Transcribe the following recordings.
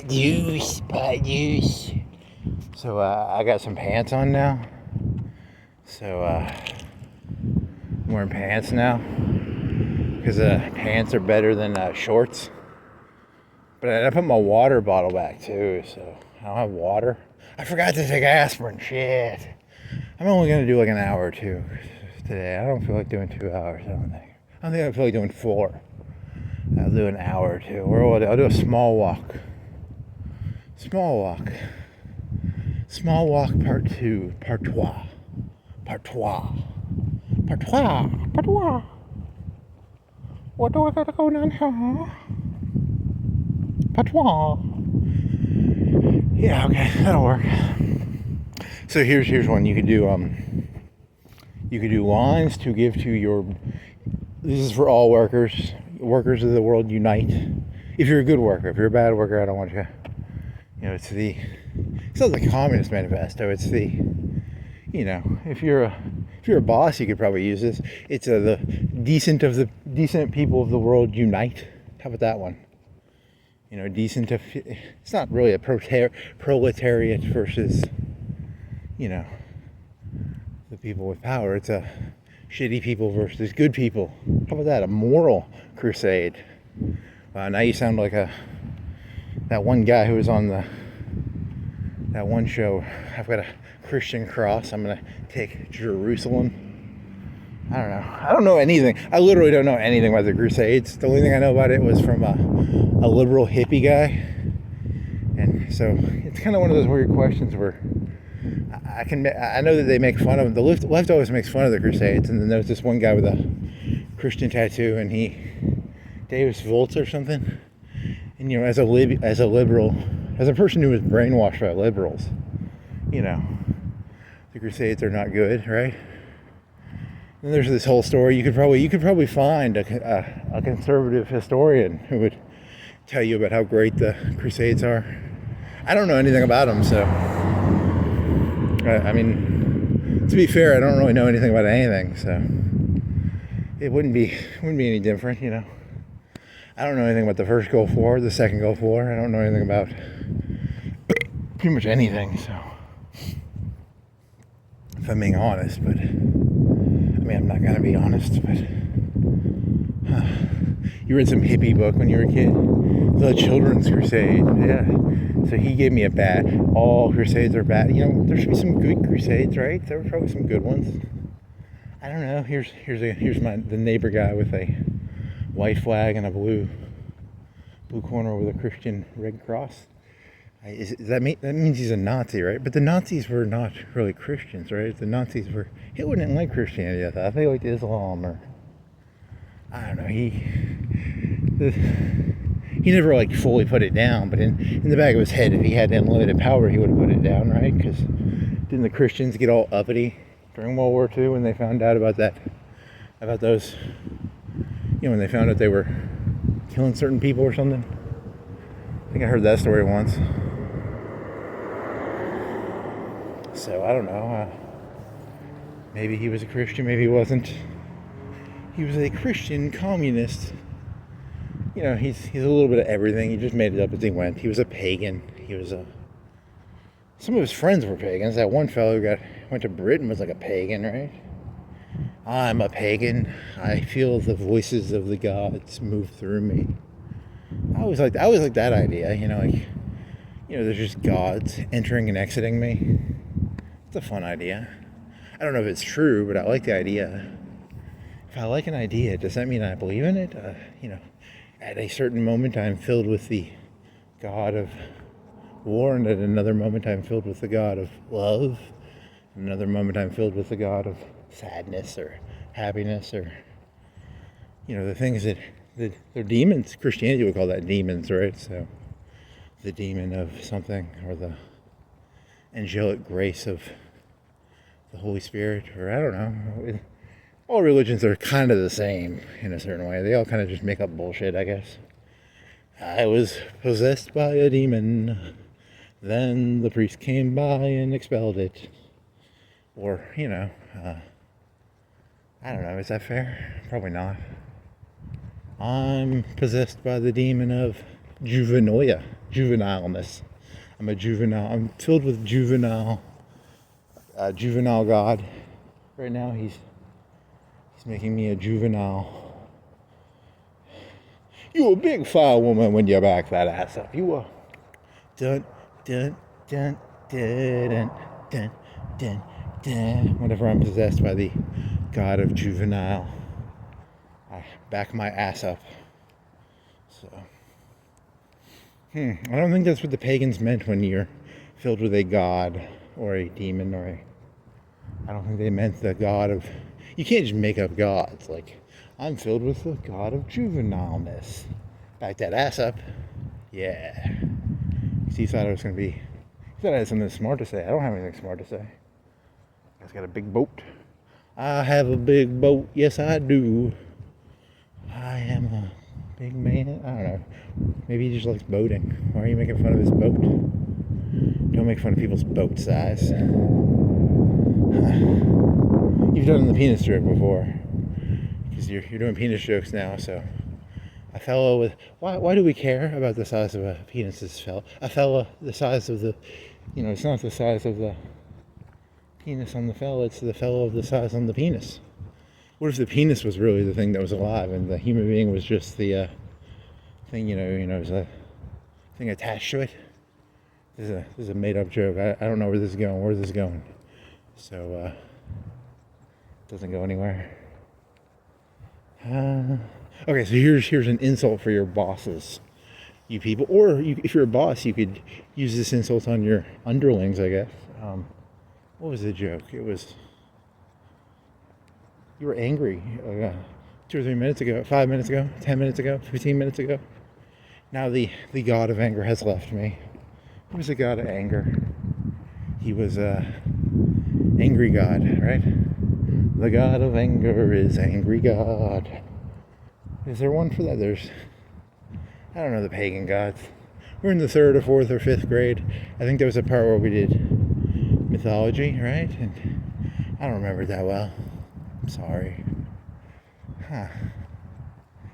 Juice. So I got some pants on now. So I'm wearing pants now because pants are better than shorts. But I put my water bottle back too, so I don't have water. I forgot to take aspirin. Shit. I'm only gonna do like an hour or two today. I don't feel like doing 2 hours. I don't think I feel like doing 4. I'll do an hour or two. I'll do a small walk. Small walk part 2. Part 3. What do I gotta go down here? Part 3. Yeah, okay, that'll work. So here's one. You could do lines to give to your. This is for all workers. Workers of the world unite. If you're a good worker, if you're a bad worker, I don't want you. It's not the Communist Manifesto. It's the, if you're a boss, you could probably use this. It's the decent people of the world unite. How about that one? It's not really a proletariat versus, the people with power. It's a shitty people versus good people. How about that? A moral crusade. Now you sound like that one guy who was on that one show. I've got a Christian cross. I'm gonna take Jerusalem. I don't know. I don't know anything. I literally don't know anything about the Crusades. The only thing I know about it was from a liberal hippie guy, and so it's kind of one of those weird questions where I know that they make fun of them. The left always makes fun of the Crusades, and then there's this one guy with a Christian tattoo, and Davis Volts or something. And as a liberal, as a person who was brainwashed by liberals, the Crusades are not good, right? And there's this whole story. You could probably find a conservative historian who would tell you about how great the Crusades are. I don't know anything about them, so I mean, to be fair, I don't really know anything about anything, so it wouldn't be any different, I don't know anything about the first Gulf War, the second Gulf War. I don't know anything about pretty much anything, so if I'm being honest, but I'm not gonna be honest, but you read some hippie book when you were a kid, The Children's Crusade. Yeah, so he gave me a bat. All crusades are bad. There should be some good crusades, right? There were probably some good ones. I don't know. Here's the neighbor guy with a white flag and a blue corner with a Christian red cross. That means he's a Nazi, right? But the Nazis were not really Christians, right? The Nazis were. Hitler didn't like Christianity. I thought they liked Islam, or I don't know. He never fully put it down, but in the back of his head, if he had unlimited power, he would have put it down, right? Because didn't the Christians get all uppity during World War II when they found out about those? When they found out they were killing certain people or something. I think I heard that story once. So I don't know. Maybe he was a Christian, maybe he wasn't. He was a Christian communist. He's a little bit of everything. He just made it up as he went. He was a pagan. Some of his friends were pagans. That one fellow who went to Britain was like a pagan, right? I'm a pagan. I feel the voices of the gods move through me. I always like that idea. There's just gods entering and exiting me. It's a fun idea. I don't know if it's true, but I like the idea. If I like an idea, does that mean I believe in it? At a certain moment, I'm filled with the God of war, and at another moment, I'm filled with the God of love. Another moment, I'm filled with the God of sadness or happiness, or the things that they're demons. Christianity would call that demons, right? So the demon of something, or the angelic grace of the Holy Spirit, or I don't know. All religions are kind of the same in a certain way. They all kind of just make up bullshit, I guess. I was possessed by a demon, then the priest came by and expelled it. Or, I don't know, is that fair? Probably not. I'm possessed by the demon of Juvenile. juvenileness. I'm a juvenile. I'm filled with juvenile God. Right now, he's making me a juvenile. You a big fire woman when you back that ass up. You a dun dun dun dun dun dun dun. Whenever I'm possessed by the god of juvenile, I back my ass up. So, I don't think that's what the pagans meant when you're filled with a god or a demon I don't think they meant the god of. You can't just make up gods. Like, I'm filled with the god of juvenileness. Back that ass up. Yeah. So you thought I was going to be. You thought I had something smart to say. I don't have anything smart to say. You guys got a big boat? I have a big boat. Yes, I do. I am a big man. I don't know. Maybe he just likes boating. Why are you making fun of his boat? Don't make fun of people's boat size. You've done the penis joke before. Because you're doing penis jokes now, so. A fellow with... Why do we care about the size of a penis's fellow? A fellow the size of the... it's not the size of the penis on the fellow, it's the fellow of the size on the penis. What if the penis was really the thing that was alive and the human being was just the thing, it was a thing attached to it? This is a made-up joke. I don't know where this is going. Where's this going? So, it doesn't go anywhere. Okay, so here's an insult for your bosses, you people. Or if you're a boss, you could use this insult on your underlings, I guess. What was the joke? It was, you were angry 2 or 3 minutes ago, 5 minutes ago, 10 minutes ago, 15 minutes ago. Now the god of anger has left me. Who was the god of anger? He was angry god, right? The god of anger is angry god. Is there one for that? I don't know the pagan gods. We're in the 3rd or 4th or 5th grade. I think there was a part where we did mythology, right? And I don't remember it that well. I'm sorry.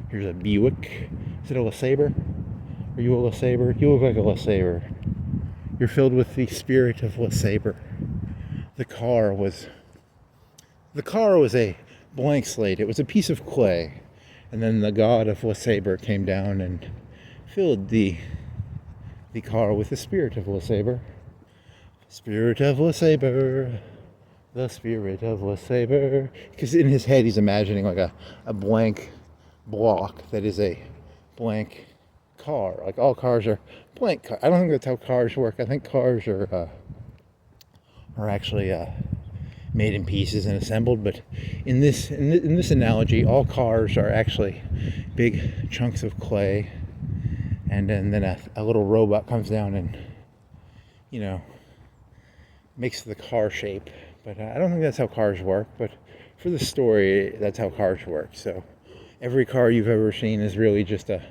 Here's a Buick. Is it a LeSabre? Are you a LeSabre? You look like a LeSabre. You're filled with the spirit of LeSabre. The car was a blank slate. It was a piece of clay. And then the god of LeSabre came down and filled the car with the spirit of LeSabre. Spirit of LeSabre. The spirit of LeSabre. Because in his head he's imagining like a blank block that is a blank car. Like all cars are blank cars. I don't think that's how cars work. I think cars are actually made in pieces and assembled, but in this analogy, all cars are actually big chunks of clay, and then a little robot comes down and makes the car shape. But I don't think that's how cars work, but for the story, that's how cars work. So every car you've ever seen is really just a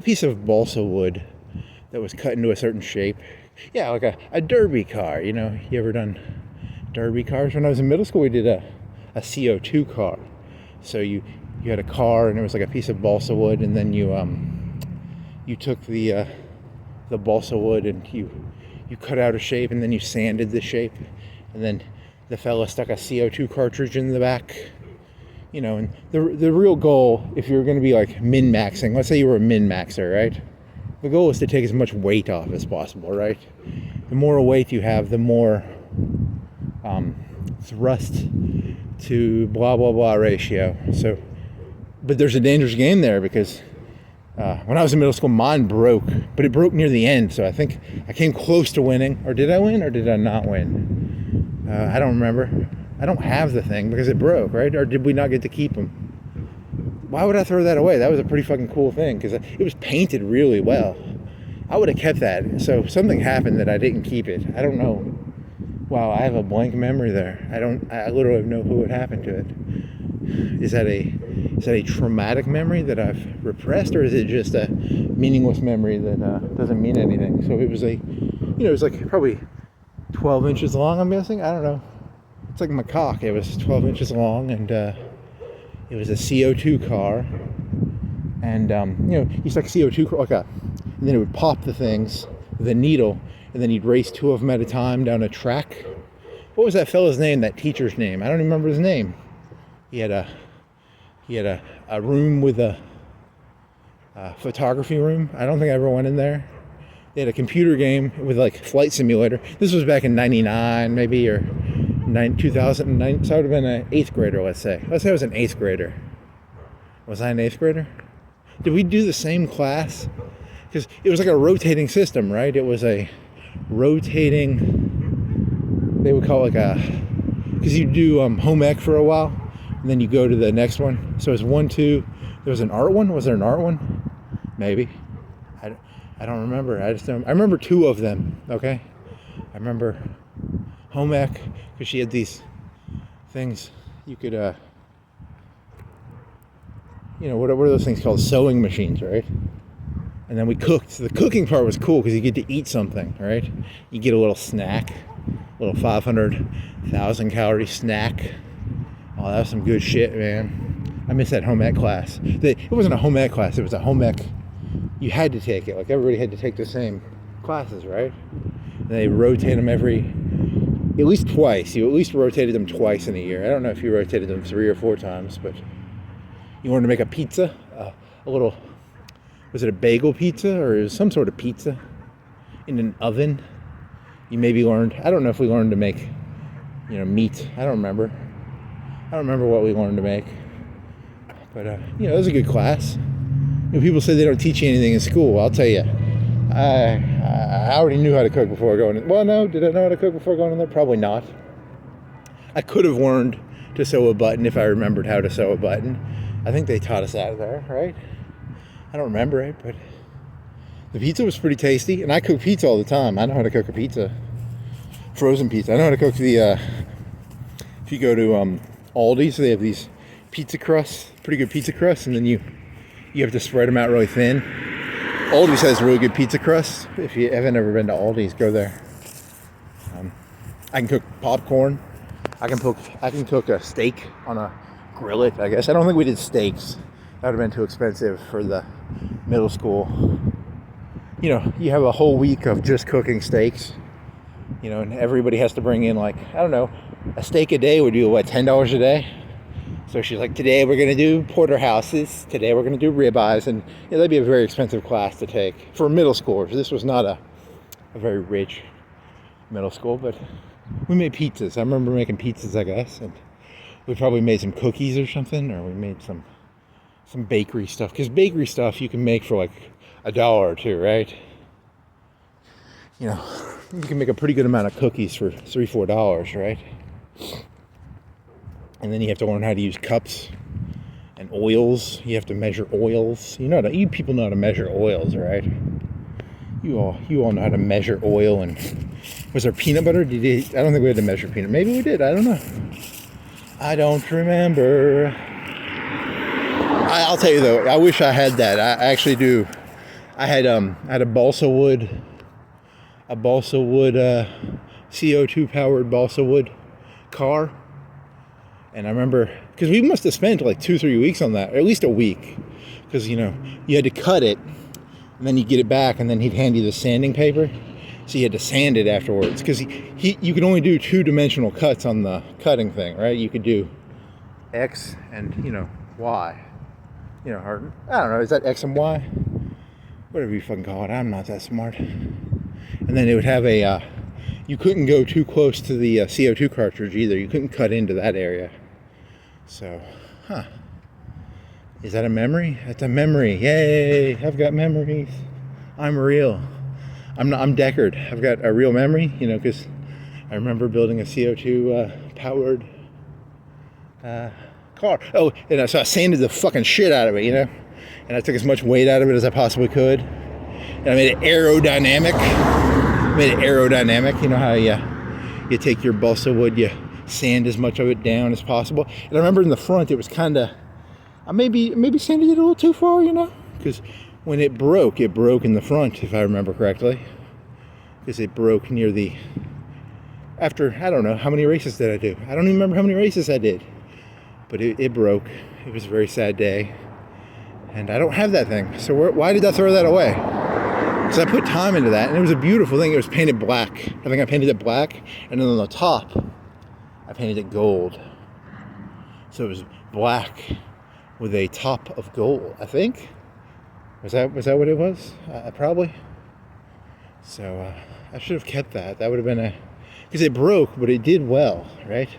piece of balsa wood that was cut into a certain shape. Yeah, like a derby car. You ever done derby cars? When I was in middle school, we did a CO2 car. So you had a car and it was like a piece of balsa wood, and then you took the balsa wood and you cut out a shape, and then you sanded the shape, and then the fella stuck a CO2 cartridge in the back. And the real goal, if you're going to be like min-maxing, let's say you were a min-maxer, right? The goal is to take as much weight off as possible, right? The more weight you have, the more thrust to blah blah blah ratio. So, but there's a dangerous game there, because when I was in middle school, mine broke, but it broke near the end. So I think I came close to winning. Or did I win, or did I not win? I don't remember. I don't have the thing because it broke, right? Or did we not get to keep them? Why would I throw that away? That was a pretty fucking cool thing, because it was painted really well. I would have kept that. So something happened that I didn't keep it. I don't know. Wow, I have a blank memory there. I literally have no clue what happened to it. Is that a traumatic memory that I've repressed, or is it just a meaningless memory that doesn't mean anything? So it was it was like probably 12 inches long, I'm guessing. I don't know. It's like my cock. It was 12 inches long, and it was a CO2 car. And you stuck CO2 car and then it would pop the things, with a needle, and then you'd race two of them at a time down a track. What was that fella's name, that teacher's name? I don't even remember his name. He had a room with a photography room. I don't think I ever went in there. They had a computer game with like flight simulator. This was back in 99 maybe, or 2009. So I would have been an 8th grader, let's say. Let's say I was an 8th grader. Was I an 8th grader? Did we do the same class? Because it was like a rotating system, right? It was a rotating, they would call it like a, because you do home ec for a while, and then you go to the next one. So it's 1, 2, there was an art one? Was there an art one? Maybe. I don't remember. I remember 2 of them, okay? I remember home ec, because she had these things you could, what are those things called? Sewing machines, right? And then we cooked. The cooking part was cool because you get to eat something, right? You get a little snack, a little 500,000 calorie snack. Oh, that was some good shit, man. I miss that home ec class. It wasn't a home ec class. It was a home ec. You had to take it. Like, everybody had to take the same classes, right? And they rotate them at least twice. You at least rotated them twice in a year. I don't know if you rotated them 3 or 4 times, but you wanted to make a pizza, a little, was it a bagel pizza or some sort of pizza in an oven? You maybe learned, I don't know if we learned to make, meat. I don't remember what we learned to make. But, it was a good class. People say they don't teach you anything in school. I'll tell you, I already knew how to cook before going in. Well, no, did I know how to cook before going in there? Probably not. I could have learned to sew a button if I remembered how to sew a button. I think they taught us that there, right? I don't remember it, but the pizza was pretty tasty, and I cook pizza all the time. I know how to cook a pizza, frozen pizza. I know how to cook if you go to Aldi's, they have these pizza crusts, pretty good pizza crusts, and then you have to spread them out really thin. Aldi's has really good pizza crust. If you haven't ever been to Aldi's, go there. I can cook popcorn. I can cook a steak on a grill it, I guess. I don't think we did steaks. That would have been too expensive for the middle school. You have a whole week of just cooking steaks. And everybody has to bring in, like, I don't know, a steak a day would do, what, $10 a day? So she's like, today we're going to do porterhouses. Today we're going to do ribeyes. And that'd be a very expensive class to take for middle schoolers. This was not a very rich middle school, but we made pizzas. I remember making pizzas, I guess. And we probably made some cookies or something, or we made some bakery stuff. Because bakery stuff you can make for like $1 or $2, right? You can make a pretty good amount of cookies for $3, $4, right? And then you have to learn how to use cups and oils. You have to measure oils. You people know how to measure oils, right? You all know how to measure oil. And was there peanut butter? I don't think we had to measure peanut. Maybe we did. I don't know. I don't remember. I'll tell you though, I wish I had that. I actually do. I had a balsa wood CO2 powered balsa wood car. And I remember, because we must have spent like 2-3 weeks on that, or at least a week. Because, you had to cut it, and then you get it back, and then he'd hand you the sanding paper. So you had to sand it afterwards. Because you could only do 2-dimensional cuts on the cutting thing, right? You could do X and, Y. Or, I don't know, is that X and Y? Whatever you fucking call it, I'm not that smart. And then it would have you couldn't go too close to the CO2 cartridge either. You couldn't cut into that area. So, is that a memory? That's a memory. Yay! I've got memories. I'm real. I'm Deckard. I've got a real memory, because I remember building a CO2 powered car. Oh, and so I sanded the fucking shit out of it, and I took as much weight out of it as I possibly could. And I made it aerodynamic. You know how you take your balsa wood, you sand as much of it down as possible. And I remember in the front, it was kind of, I maybe sanded it a little too far, because when it broke in the front, if I remember correctly, because it broke near after, I don't know, how many races did I do? I don't even remember how many races I did, but it broke. It was a very sad day, and I don't have that thing. So why did I throw that away? So I put time into that, and it was a beautiful thing. It was painted black. I think I painted it black, and then on the top, I painted it gold. So it was black with a top of gold, I think. Was that what it was? Probably. So I should have kept that. That would have been because it broke, but it did well, right?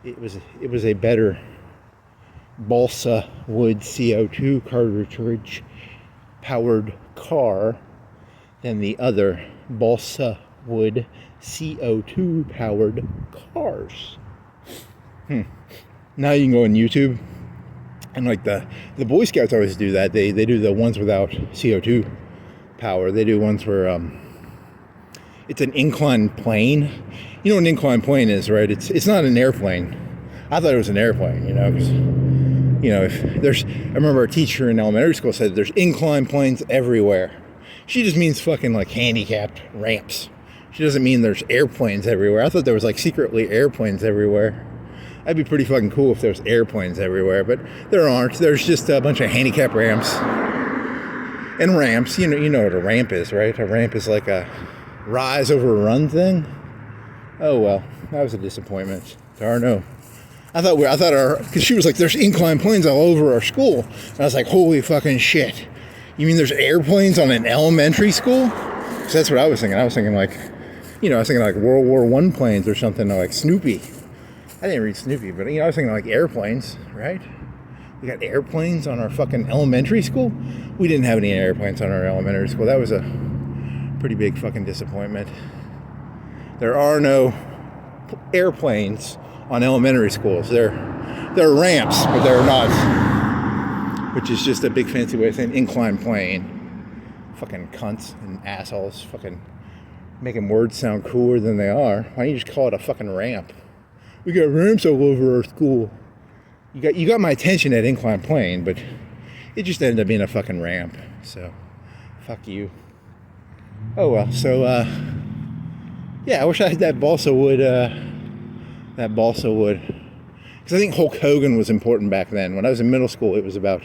It was a better balsa wood CO2 cartridge powered car than the other balsa wood CO2 powered cars. Now you can go on YouTube, and like the Boy Scouts always do that. They do the ones without CO2 power. They do ones where it's an inclined plane. You know what an inclined plane is, right? It's not an airplane. I thought it was an airplane, because I remember our teacher in elementary school said there's inclined planes everywhere. She just means fucking like handicapped ramps. She doesn't mean there's airplanes everywhere. I thought there was like secretly airplanes everywhere. That'd be pretty fucking cool if there was airplanes everywhere, but there aren't. There's just a bunch of handicap ramps. And ramps, you know what a ramp is, right? A ramp is like a rise over run thing. Oh well, that was a disappointment. Darno. I thought because she was like, there's inclined planes all over our school. And I was like, holy fucking shit. You mean there's airplanes on an elementary school? Because that's what I was thinking. I was thinking like, World War I planes or something, like Snoopy. I didn't read Snoopy, but I was thinking like airplanes, right? We got airplanes on our fucking elementary school? We didn't have any airplanes on our elementary school. That was a pretty big fucking disappointment. There are no airplanes on elementary schools. They're ramps, but they're not. Which is just a big fancy way of saying inclined plane. Fucking cunts and assholes. Fucking making words sound cooler than they are. Why don't you just call it a fucking ramp? We got ramps all over our school. You got my attention at inclined plane, but it just ended up being a fucking ramp. So, fuck you. Oh well. So, yeah, I wish I had that balsa wood. Because I think Hulk Hogan was important back then. When I was in middle school, it was about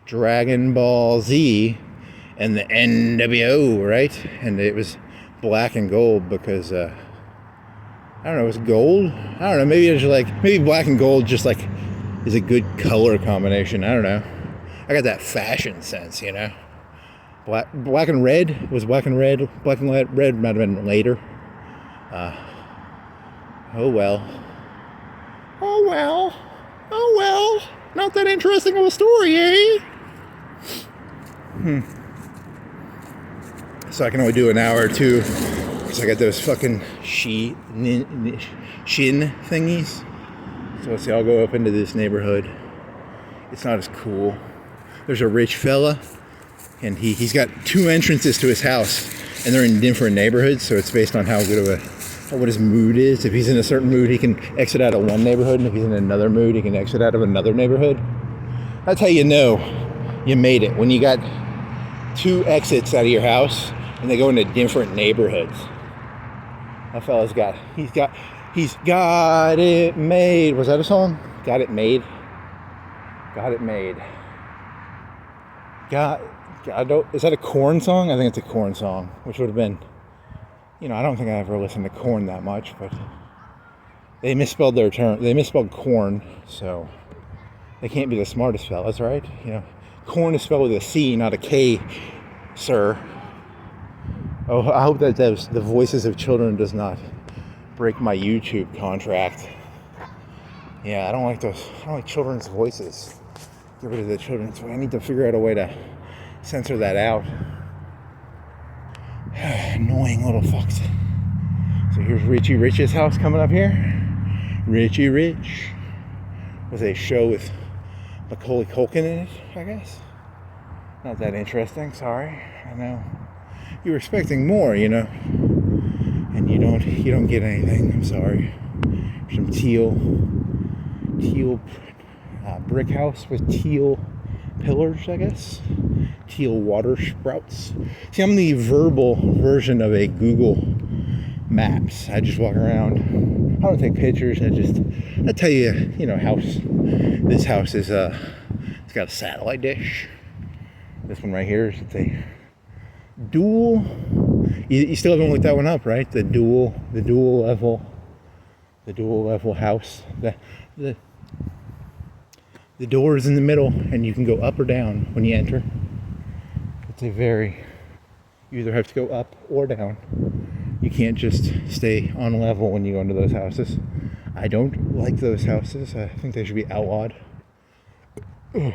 Dragon Ball Z and the NWO, right? And it was black and gold because I don't know, it was gold? I don't know, maybe black and gold just like is a good color combination. I don't know. I got that fashion sense, Black and red was black and red. Black and red might have been later. Oh well. Not that interesting of a story, eh? So I can only do an hour or two because I got those fucking shin thingies. So let's see, I'll go up into this neighborhood. It's not as cool. There's a rich fella, and he's got 2 entrances to his house, and they're in different neighborhoods, so it's based on how good of what his mood is. If he's in a certain mood, he can exit out of one neighborhood, and if he's in another mood, he can exit out of another neighborhood. That's how you know you made it, when you got 2 exits out of your house, and they go into different neighborhoods. That fella's got it made. Was that a song? Got it made. Is that a Korn song? I think it's a Korn song, which would have been, I don't think I ever listened to Korn that much, but they misspelled their term. They misspelled corn, so they can't be the smartest fellas, right? Corn is spelled with a C, not a K, sir. Oh, I hope that the voices of children does not break my YouTube contract. Yeah, I don't like children's voices. Get rid of the children's voice. I need to figure out a way to censor that out. Annoying little fucks. So here's Richie Rich's house coming up here. Richie Rich. With a show with Macaulay Culkin in it, I guess. Not that interesting, sorry. I know. You were expecting more, and you don't get anything. I'm sorry. Some teal brick house with teal pillars, I guess. Teal water sprouts. See, I'm the verbal version of a Google Maps. I just walk around. I don't take pictures. I tell you, house. This house is it's got a satellite dish. This one right here is a dual. You still haven't looked that one up, right? The dual level house. The door is in the middle, and you can go up or down when you enter. It's you either have to go up or down. You can't just stay on level when you go into those houses. I don't like those houses. I think they should be outlawed. Ugh.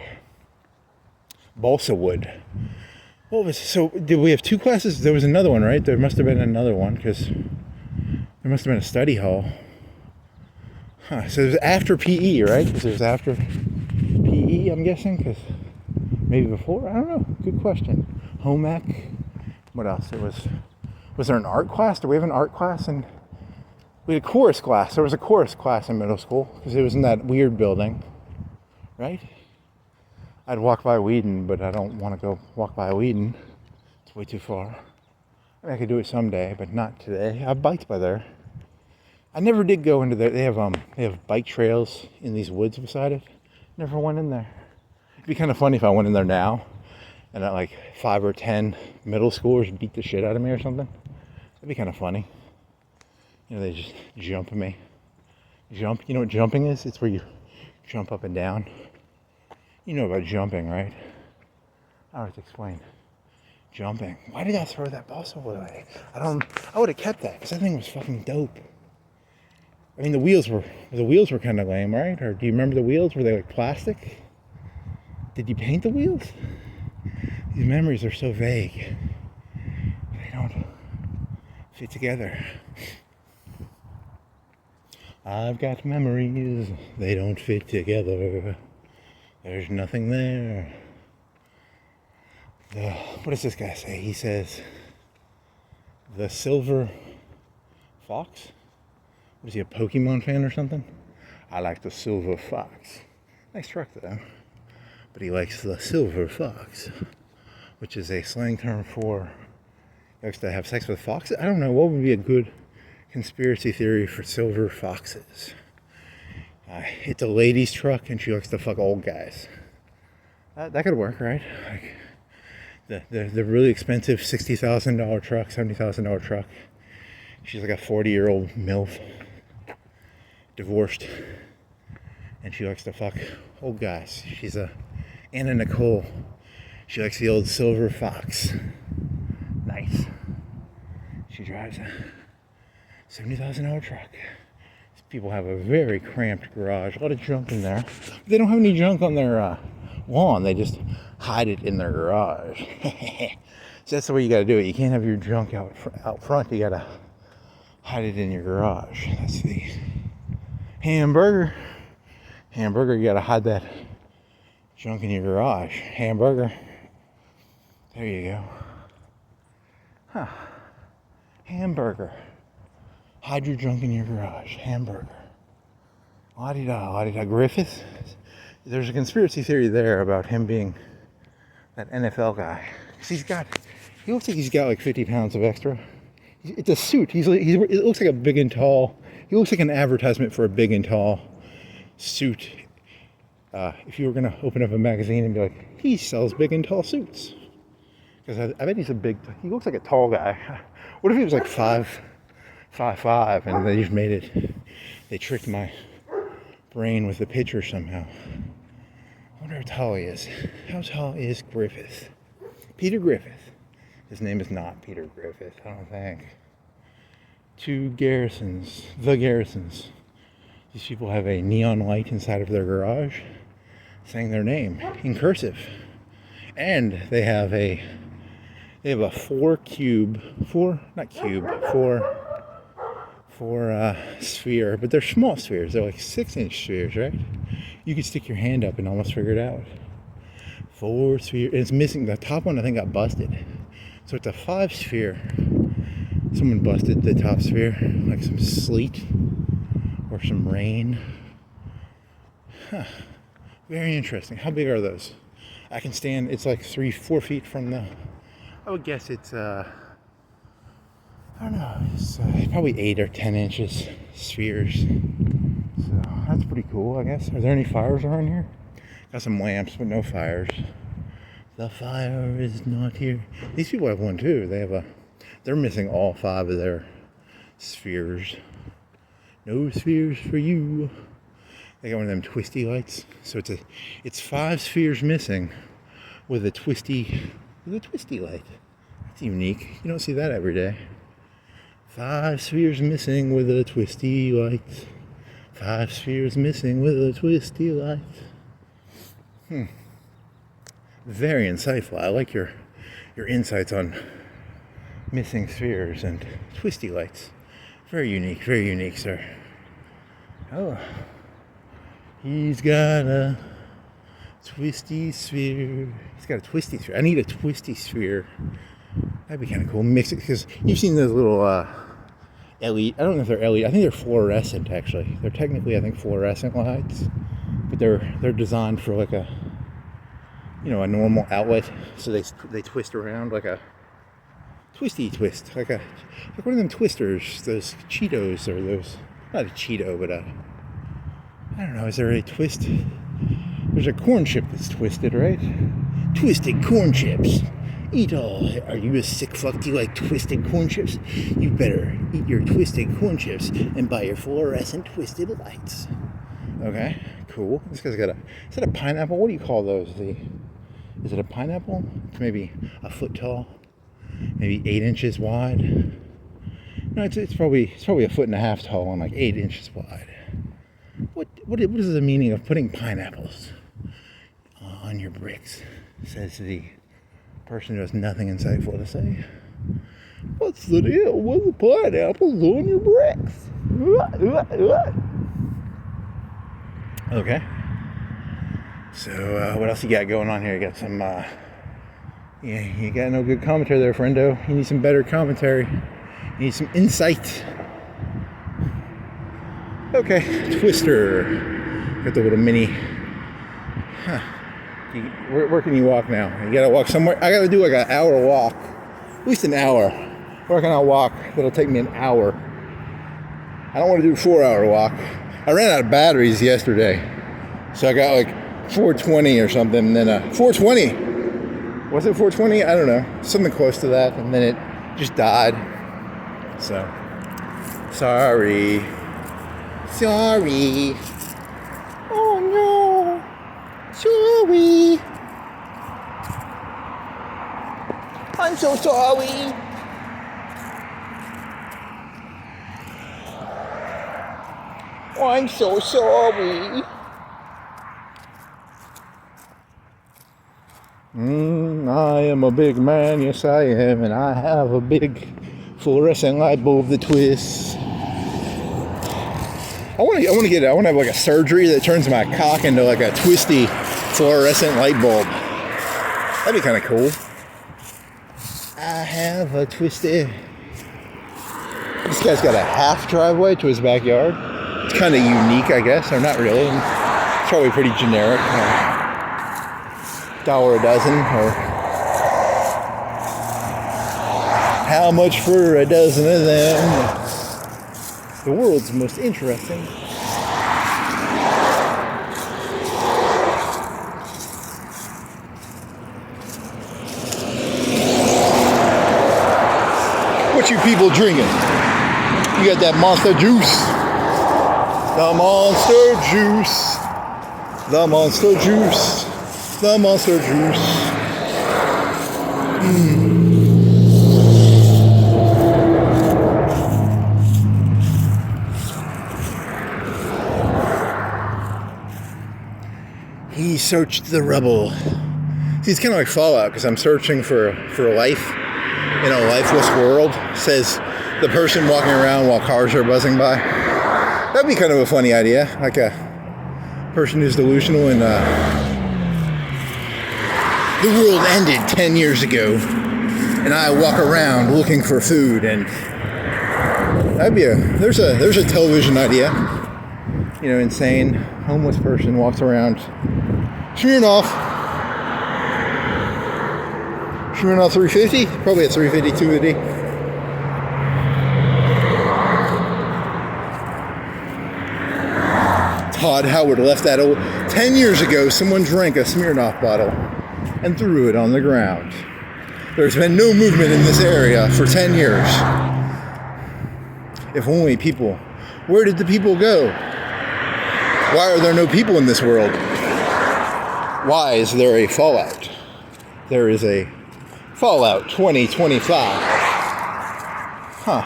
Balsa wood. So did we have 2 classes? There was another one, right? There must have been another one, because there must have been a study hall. So it was after PE, right? Because it was after PE, I'm guessing, because maybe before? I don't know. Good question. Home ec. What else? Was there an art class? Did we have an art class? And we had a chorus class. There was a chorus class in middle school, because it was in that weird building, right? I'd walk by Whedon, but I don't want to go walk by Whedon. It's way too far. I mean, I could do it someday, but not today. I've biked by there. I never did go into there. They have bike trails in these woods beside it. Never went in there. It'd be kind of funny if I went in there now, and like 5 or 10 middle schoolers beat the shit out of me or something. That'd be kind of funny. You know, they just jump me. Jump. You know what jumping is? It's where you jump up and down. You know about jumping, right? I have to explain. Jumping. Why did I throw that balsa wood away? I would have kept that, because that thing was fucking dope. I mean, the wheels were kind of lame, right? Or do you remember the wheels? Were they like plastic? Did you paint the wheels? These memories are so vague. They don't fit together. I've got memories. They don't fit together. There's nothing there. What does this guy say? He says, the silver fox? What is he, a Pokemon fan or something? I like the silver fox. Nice truck though. But he likes the silver fox, which is a slang term for he likes to have sex with foxes. I don't know, what would be a good conspiracy theory for silver foxes? It's a lady's truck and she likes to fuck old guys. That could work, right? Like the really expensive $60,000 truck, $70,000 truck. She's like a 40-year-old MILF, divorced, and she likes to fuck old guys. She's Anna Nicole. She likes the old silver fox. Nice. She drives a $70,000 truck. These people have a very cramped garage. A lot of junk in there. They don't have any junk on their lawn. They just hide it in their garage. So that's the way you got to do it. You can't have your junk out front. You got to hide it in your garage. That's the hamburger. You got to hide that junk in your garage. Hamburger. There you go. Huh. Hamburger. Hide your junk in your garage. Hamburger. La-di-da, la-di-da. Griffith? There's a conspiracy theory there about him being that NFL guy. Because he looks like he's got like 50 pounds of extra. It's a suit. It looks like a big and tall. He looks like an advertisement for a big and tall suit. If you were going to open up a magazine and be like, he sells big and tall suits. Because I bet he looks like a tall guy. What if he was like 5'5", and they just made it, they tricked my brain with the picture somehow. I wonder how tall he is. How tall is Griffith? Peter Griffith. His name is not Peter Griffith, I don't think. The Garrisons. These people have a neon light inside of their garage saying their name in cursive. And they have a 4 sphere, but they're small spheres. They're like 6-inch spheres, right? You could stick your hand up and almost figure it out. 4 sphere, and it's missing. The top one I think got busted. So it's a 5 sphere. Someone busted the top sphere, like some sleet or some rain. Huh. Very interesting. How big are those? I can stand, it's like 3-4 feet from I would guess it's, I don't know, it's probably 8 or 10 inches spheres. So that's pretty cool, I guess. Are there any fires around here? Got some lamps, but no fires. The fire is not here. These people have one too. They're missing all 5 of their spheres. No spheres for you. They got one of them twisty lights. So it's 5 spheres missing with a twisty light. It's unique. You don't see that every day. 5 spheres missing with a twisty light. 5 spheres missing with a twisty light. Very insightful. I like your insights on missing spheres and twisty lights. Very unique, sir. Oh, he's got a twisty sphere. He's got a twisty sphere. I need a twisty sphere. That'd be kind of cool. Mix it, because you've seen those little LED. I don't know if they're LED. I think they're fluorescent. Actually, they're technically, I think, fluorescent lights, but they're designed for like a normal outlet. So they twist around like a twisty twist, like one of them twisters, those Cheetos, or those, not a Cheeto, but I don't know, is there a twist? There's a corn chip that's twisted, right? Twisted corn chips. Eat all. Are you a sick fuck? Do you like twisted corn chips? You better eat your twisted corn chips and buy your fluorescent twisted lights. Okay, cool. This guy's got is that a pineapple? What do you call those? Is it a pineapple? It's maybe a foot tall. Maybe 8 inches wide. No, it's probably a foot and a half tall and like 8 inches wide. What is the meaning of putting pineapples on your bricks? Says the person who has nothing insightful to say. What's the deal with the pineapples on your bricks? Okay. So what else you got going on here? You got some you got no good commentary there, friendo. You need some better commentary. You need some insight. Okay, Twister. Got the little mini. Where can you walk now? You gotta walk somewhere. I gotta do like an hour walk. At least an hour. Where can I walk? That'll take me an hour. I don't want to do a 4-hour walk. I ran out of batteries yesterday. So I got like 420 or something, and then 420. Was it 420? I don't know. Something close to that, and then it just died. So, sorry. Oh no. Sorry. I'm so sorry. I'm so sorry. I am a big man, yes I am, and I have a big fluorescent light bulb that twists. I want to have like a surgery that turns my cock into like a twisty fluorescent light bulb. That'd be kind of cool. I have a twisty. This guy's got a half driveway to his backyard. It's kind of unique, I guess, or not really. It's probably pretty generic. $1 a dozen, or how much for a dozen of them? The world's most interesting. What you people drinking? You got that Monster juice. The Monster juice. The Monster juice. The Monster juice. He searched the rubble. See, it's kind of like Fallout, because I'm searching for a life in a lifeless world, says the person walking around while cars are buzzing by. That'd be kind of a funny idea, like a person who's delusional and the world ended 10 years ago, and I walk around looking for food, and that'd be there's a television idea. You know, insane homeless person walks around. Smirnoff 350, probably a 352 a day. Todd Howard left that 10 years ago. Someone drank a Smirnoff bottle and threw it on the ground. There's been no movement in this area for 10 years. If only people. Where did the people go? Why are there no people in this world? Why is there a fallout? There is a Fallout 2025. Huh.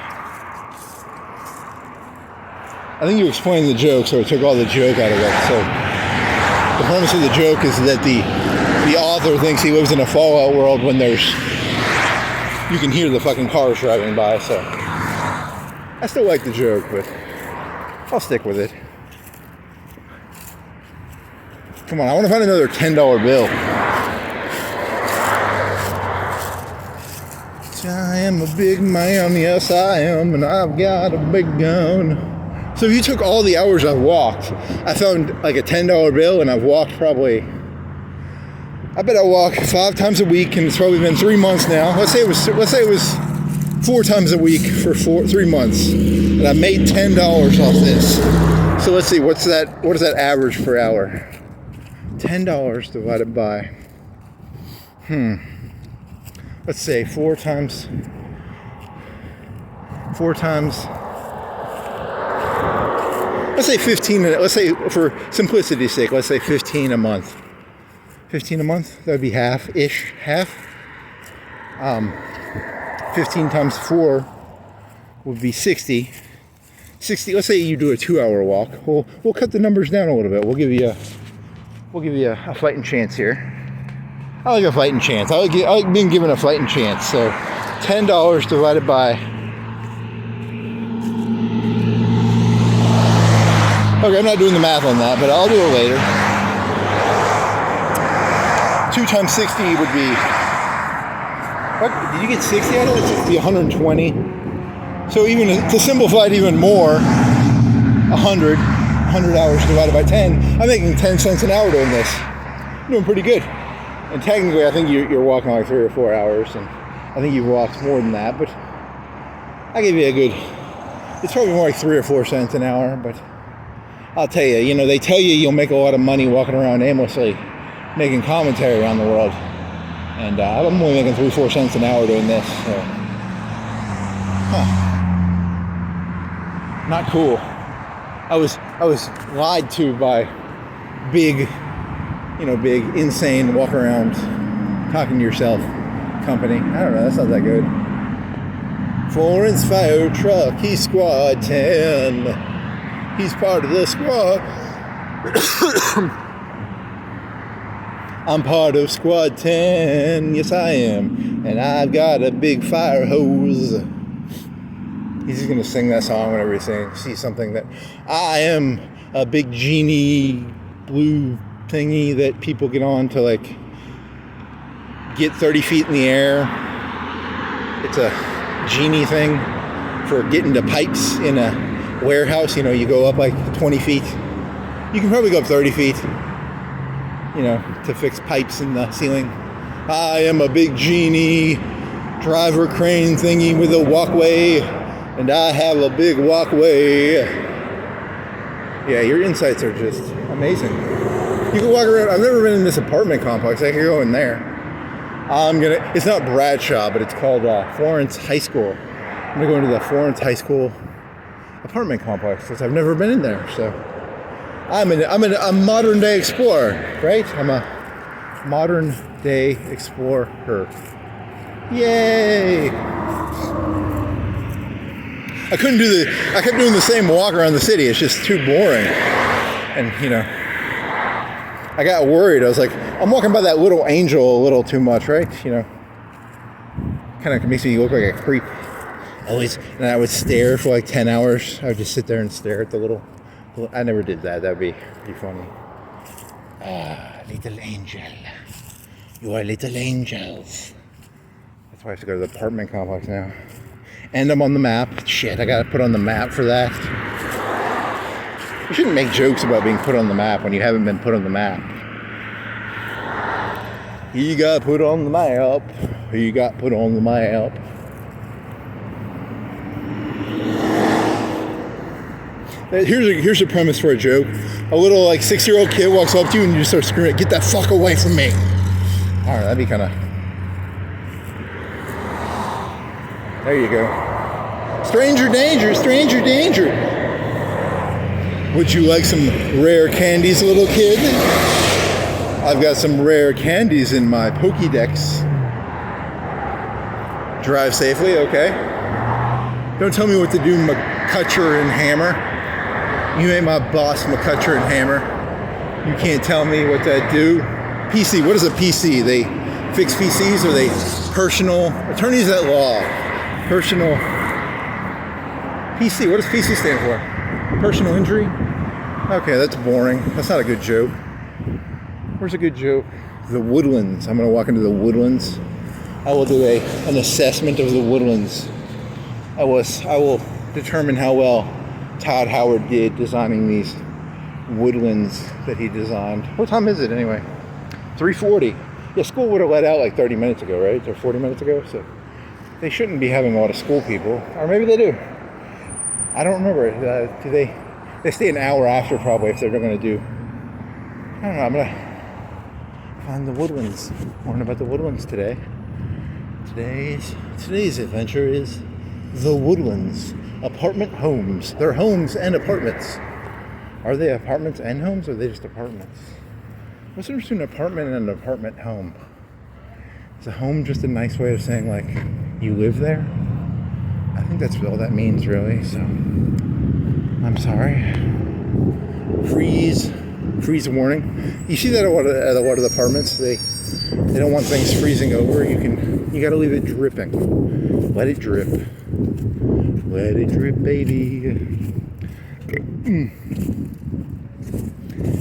I think you explained the joke, so I took all the joke out of it. So the premise of the joke is that the author thinks he lives in a Fallout world when you can hear the fucking cars driving by. So I still like the joke, but I'll stick with it. Come on, I want to find another $10 bill. I am a big man, yes I am, and I've got a big gun. So if you took all the hours I've walked, I found like a $10 bill, and I've walked probably, I bet I walk 5 times a week, and it's probably been 3 months now. Let's say it was 4 times a week for 3 months, and I made $10 off this. So let's see, what is that average per hour? $10 divided by, let's say 4 times, let's say 15, let's say for simplicity's sake, let's say 15 a month. 15 a month, that would be half-ish, half. 15 times 4 would be 60. 60, let's say you do a 2-hour walk. We'll cut the numbers down a little bit. We'll give you a fighting chance here. I like a fighting chance. I like being given a fighting chance. So $10 divided by, okay, I'm not doing the math on that, but I'll do it later. 2 times 60 would be, what? Did you get 60 out of it? It would be 120. So even to simplify it even more, 100 hours divided by 10, I'm making 10 cents an hour doing this. I'm doing pretty good. And technically, I think you're walking like 3 or 4 hours, and I think you've walked more than that, but I give you a good, it's probably more like 3 or 4 cents an hour, but I'll tell you, they tell you you'll make a lot of money walking around aimlessly, making commentary around the world, and I'm only making 3 or 4 cents an hour doing this, so, not cool. I was lied to by big, insane walk around talking to yourself company. I don't know, that's not that good. Florence fire truck, he's squad 10. He's part of the squad. I'm part of squad 10, yes I am. And I've got a big fire hose. He's just gonna sing that song whenever he sees something that I am a big genie blue thingy that people get on to like get 30 feet in the air. It's a genie thing for getting to pipes in a warehouse. You go up like 20 feet. You can probably go up 30 feet, to fix pipes in the ceiling. I am a big genie driver crane thingy with a walkway. And I have a big walkway. Yeah, your insights are just amazing. You can walk around. I've never been in this apartment complex. I could go in there. It's not Bradshaw, but it's called Florence High School. I'm gonna go into the Florence High School apartment complex because I've never been in there. So I'm a modern day explorer, right? I'm a modern day explorer. Yay! I kept doing the same walk around the city. It's just too boring. And, I got worried. I was like, I'm walking by that little angel a little too much, right? Kind of makes me look like a creep. And I would stare for like 10 hours. I would just sit there and stare at the little I never did that. That'd be pretty funny. Little angel. You are little angels. That's why I have to go to the apartment complex now. And I'm on the map. Shit, I gotta put on the map for that. You shouldn't make jokes about being put on the map when you haven't been put on the map. He got put on the map. He got put on the map. Here's a premise for a joke. A little 6-year-old kid walks up to you and you just start screaming, "Get that fuck away from me!" Alright, that'd be kind of... There you go. Stranger danger, stranger danger. Would you like some rare candies, little kid? I've got some rare candies in my Pokédex. Drive safely, okay. Don't tell me what to do, McCutcher and Hammer. You ain't my boss, McCutcher and Hammer. You can't tell me what to do. PC, what is a PC? They fix PCs, or they personal attorneys at law? Personal PC, what does PC stand for? Personal injury? Okay, that's boring. That's not a good joke. Where's a good joke? The Woodlands. I'm gonna walk into the Woodlands. I will do an assessment of the Woodlands. I will determine how well Todd Howard did designing these Woodlands that he designed. What time is it anyway? 3:40. Yeah, school would have let out like 30 minutes ago, right? Or 40 minutes ago. So they shouldn't be having a lot of school people, or maybe they do. I don't remember. Do they stay an hour after probably if they're going to do? I don't know. I'm gonna find the Woodlands. Learn about the Woodlands today. Today's adventure is the Woodlands. Apartment homes. They're homes and apartments. Are they apartments and homes, or are they just apartments? What's the difference between an apartment and an apartment home? Is a home just a nice way of saying, like, you live there? I think that's all that means, really, so... I'm sorry. Freeze warning. You see that at a lot of the apartments? They don't want things freezing over. You gotta leave it dripping. Let it drip. Let it drip, baby.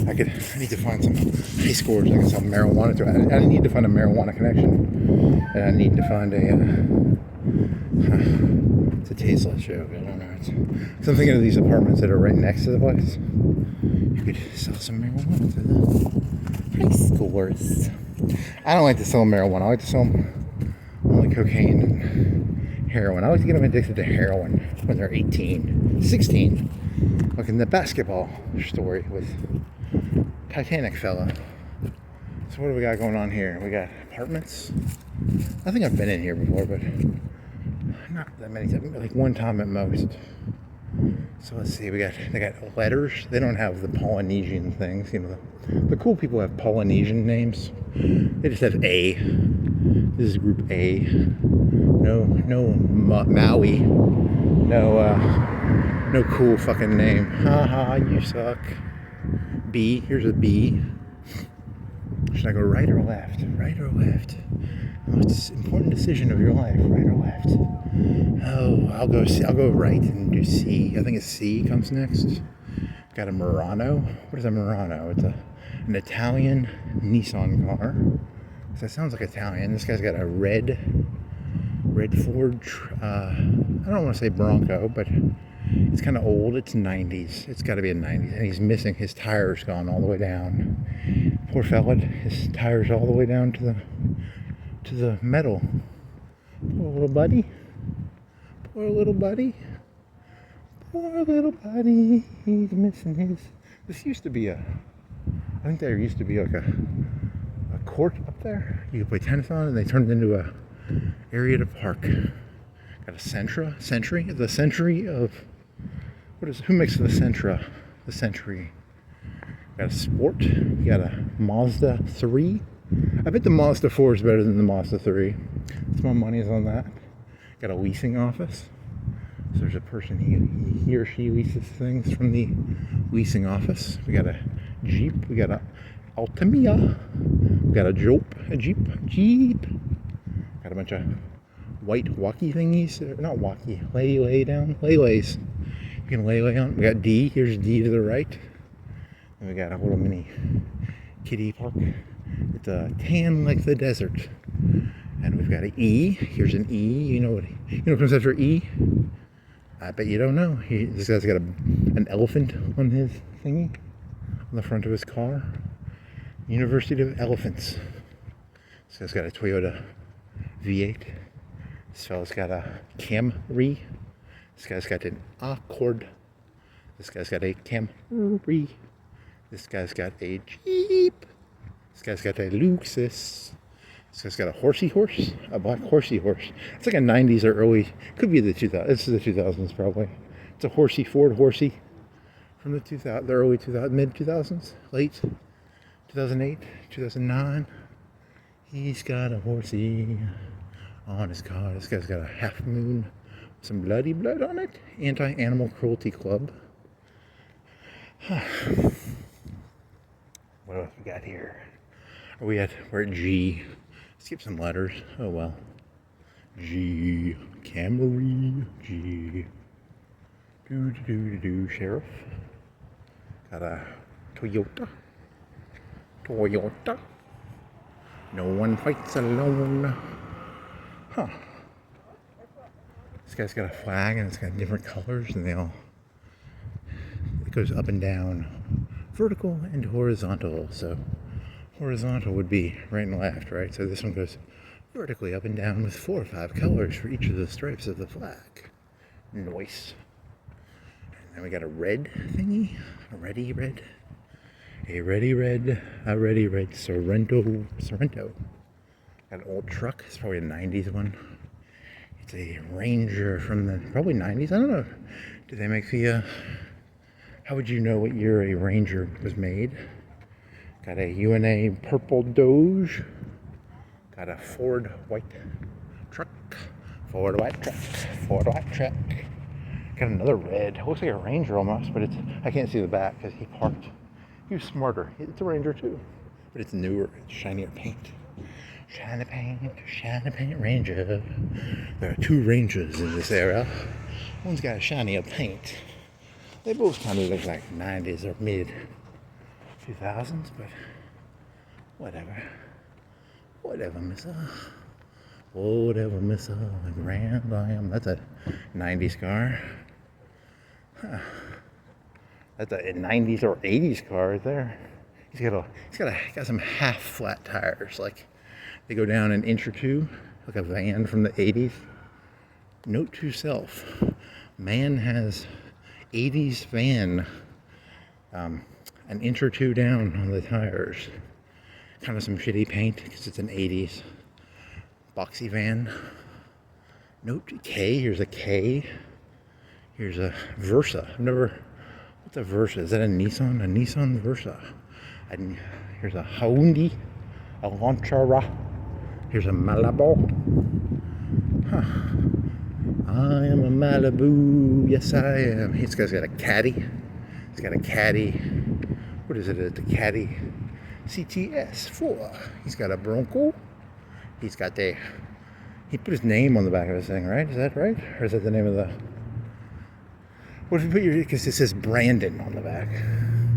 I need to find some high scores I can sell marijuana to. I need to find a marijuana connection. And I need to find it's a tasteless joke. I don't know. So I'm thinking of these apartments that are right next to the place. You could sell some marijuana to them. High schoolers. I don't like to sell marijuana. I like to sell them only cocaine and heroin. I like to get them addicted to heroin when they're 18, 16. Like in the basketball story with Titanic fella. So what do we got going on here? We got apartments. I think I've been in here before, but not that many times. Like one time at most. So let's see. They got letters. They don't have the Polynesian things. You know, the cool people have Polynesian names. They just have A. This is group A. No Maui. No cool fucking name. Haha, you suck. B. Here's a B. Should I go right or left? Right or left? The most important decision of your life, right or left? Oh, I'll go right and do C. I think it's C comes next. Got a Murano. What is a Murano? It's an Italian Nissan car. So that sounds like Italian. This guy's got a red Ford. I don't want to say Bronco, but it's kind of old. It's 90s. It's got to be a 90s. And he's missing. His tire's gone all the way down. Poor fella. His tire's all the way down to the metal. Poor little buddy. Poor little buddy. Poor little buddy. He's missing his... This used to be I think there used to be like a court up there. You could play tennis on, and they turned it into a area to park. Got a Sentra? Century? The century of... who makes the Sentra? The Century. Got a Sport. You got a Mazda 3. I bet the Mazda 4 is better than the Mazda 3. That's my money's on that. Got a leasing office. So there's a person, he or she leases things from the leasing office. We got a Jeep. We got a Altamira. We got a Jeep. Got a bunch of white walkie thingies. Not walkie. Lay down. Lays. You can lay on. We got D. Here's D to the right. And we got a little mini kiddie park. It's tan like the desert. And we've got an E. Here's an E. You know what comes after E? I bet you don't know. This guy's got an elephant on his thingy, on the front of his car. University of Elephants. This guy's got a Toyota V8. This fella's got a Camry. This guy's got an Accord. This guy's got a Camry. This guy's got a Jeep. This guy's got a Luxus. So it's got a horsey horse, a black horsey horse. It's like a 90s or early, could be the 2000s. This is the 2000s probably. It's a horsey, Ford horsey from the early 2000s, mid 2000s, late 2008, 2009. He's got a horsey on his car. This guy's got a half moon, some bloody blood on it. Anti-animal cruelty club. What else we got here? We're at G. Skip some letters. Oh well. G. Camry. G. Sheriff. Got a Toyota. No one fights alone. Huh. This guy's got a flag and it's got different colors and it goes up and down, vertical and horizontal. So horizontal would be right and left, right? So this one goes vertically up and down with 4 or 5 colors for each of the stripes of the flag. Nice. And then we got a red thingy, a ready red, Sorrento. Got an old truck. It's probably a 90s one. It's a Ranger from the probably 90s. I don't know. Did they make the? How would you know what year a Ranger was made? Got a UNA purple Doge. Got a Ford white truck. Ford white truck. Got another red. It looks like a Ranger almost, but I can't see the back because he parked. He was smarter. It's a Ranger too, but it's newer. It's shinier paint. Shiny paint Ranger. There are 2 Rangers in this era. One's got a shinier paint. They both kind of look like 90s or mid 2000s, but whatever. Whatever, missa. Grand I am. That's a 90s car. Huh. That's a 90s or 80s car right there. He's got some half flat tires, like they go down an inch or two, like a van from the 80s. Note to self: man has 80s van, an inch or two down on the tires. Kind of some shitty paint because it's an 80s boxy van. Note K. Here's a K. Here's a Versa. What's a Versa? Is that a Nissan? A Nissan Versa. Here's a Hyundai, a Elantra. Here's a Malibu. Huh. I am a Malibu. Yes, I am. This guy's got a Caddy. He's got a Caddy. What is it? It's a Caddy CTS 4. He's got a Bronco. He put his name on the back of this thing, right? Is that right? Or is that the name of the... What if you put because it says Brandon on the back.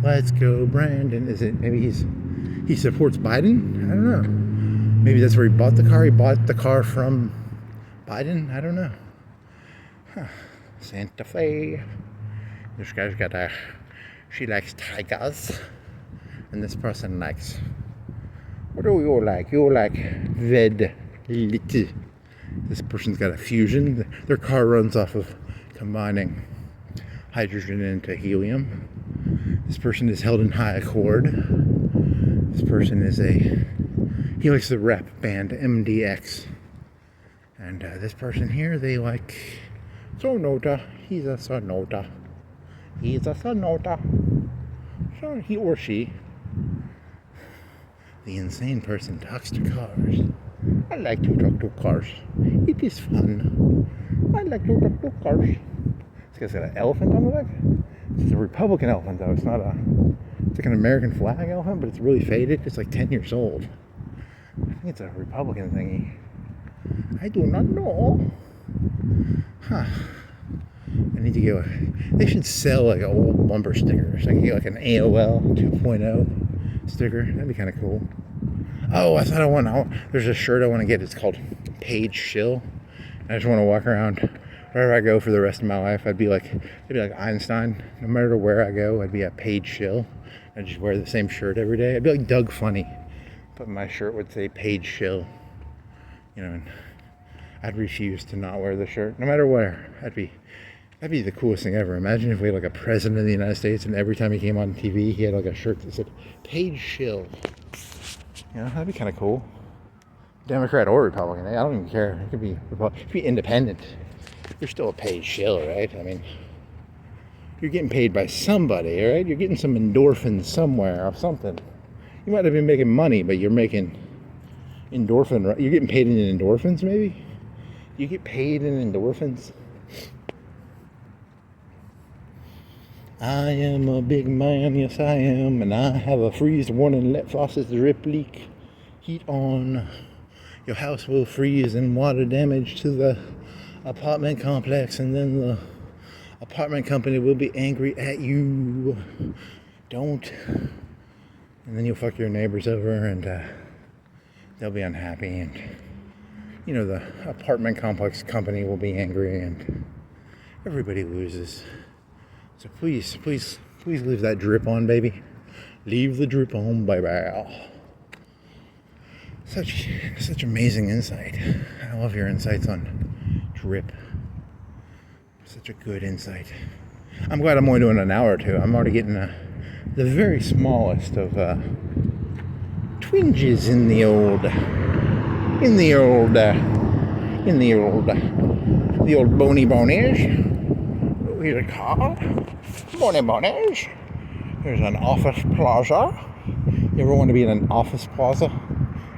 Let's go, Brandon. Is it, maybe he supports Biden? I don't know. Maybe that's where he bought the car. He bought the car from Biden? I don't know. Huh. Santa Fe. This guy's she likes tigers. And this person likes, what do we all like? You all like red lit. This person's got a Fusion. Their car runs off of combining hydrogen into helium. This person is held in high accord. This person is he likes the rap band MDX. And this person here, they like Sonota. He's a Sonota. So he or she. The insane person talks to cars. I like to talk to cars. It is fun. I like to talk to cars. This guy's got an elephant on the back. It's a Republican elephant though. It's like an American flag elephant, but it's really faded. It's like 10 years old. I think it's a Republican thingy. I do not know. Huh. I need to go. They should sell like old bumper stickers. I can get like an AOL 2.0 sticker. That'd be kind of cool. Oh, I thought there's a shirt I want to get. It's called Page Shill. I just want to walk around wherever I go for the rest of my life. I'd be like Einstein. No matter where I go, I'd be a Page Shill. I'd just wear the same shirt every day. I'd be like Doug Funny, but my shirt would say Page Shill. You know, and I'd refuse to not wear the shirt, no matter where. That'd be the coolest thing ever. Imagine if we had like a president of the United States and every time he came on TV, he had like a shirt that said Page Shill. You know, that'd be kind of cool. Democrat or Republican. I don't even care. It could be independent. You're still a paid shill, right? I mean, you're getting paid by somebody, right? You're getting some endorphins somewhere or something. You might have been making money, but you're making endorphin. You're getting paid in endorphins, maybe? You get paid in endorphins? I am a big man, yes I am, and I have a freeze warning, let faucets drip, leak, heat on. Your house will freeze and water damage to the apartment complex, and then the apartment company will be angry at you. Don't. And then you'll fuck your neighbors over, and they'll be unhappy, and the apartment complex company will be angry, and everybody loses. So please leave that drip on, baby. Leave the drip on, baby. Such amazing insight. I love your insights on drip. Such a good insight. I'm glad I'm only doing an hour or two. I'm already getting the very smallest of twinges in the old bony bonies. Here's a car. Morning bonies. Here's an office plaza. You ever want to be in an office plaza?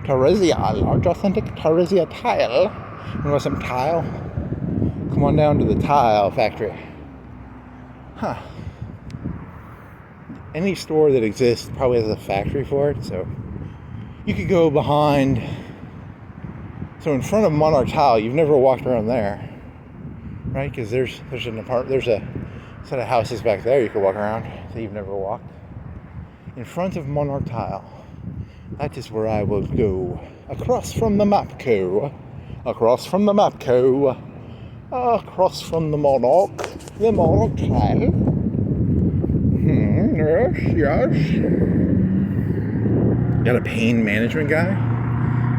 Terrazia, large authentic Terrazia tile. You want some tile? Come on down to the tile factory. Huh. Any store that exists probably has a factory for it, so you could go behind. So in front of Monarch Tile, you've never walked around there, right? Because there's a set of houses back there you could walk around that you've never walked. In front of Monarch Tile, that is where I will go. Across from the Mapco, across from the Monarch Tile. Yes. Got a pain management guy?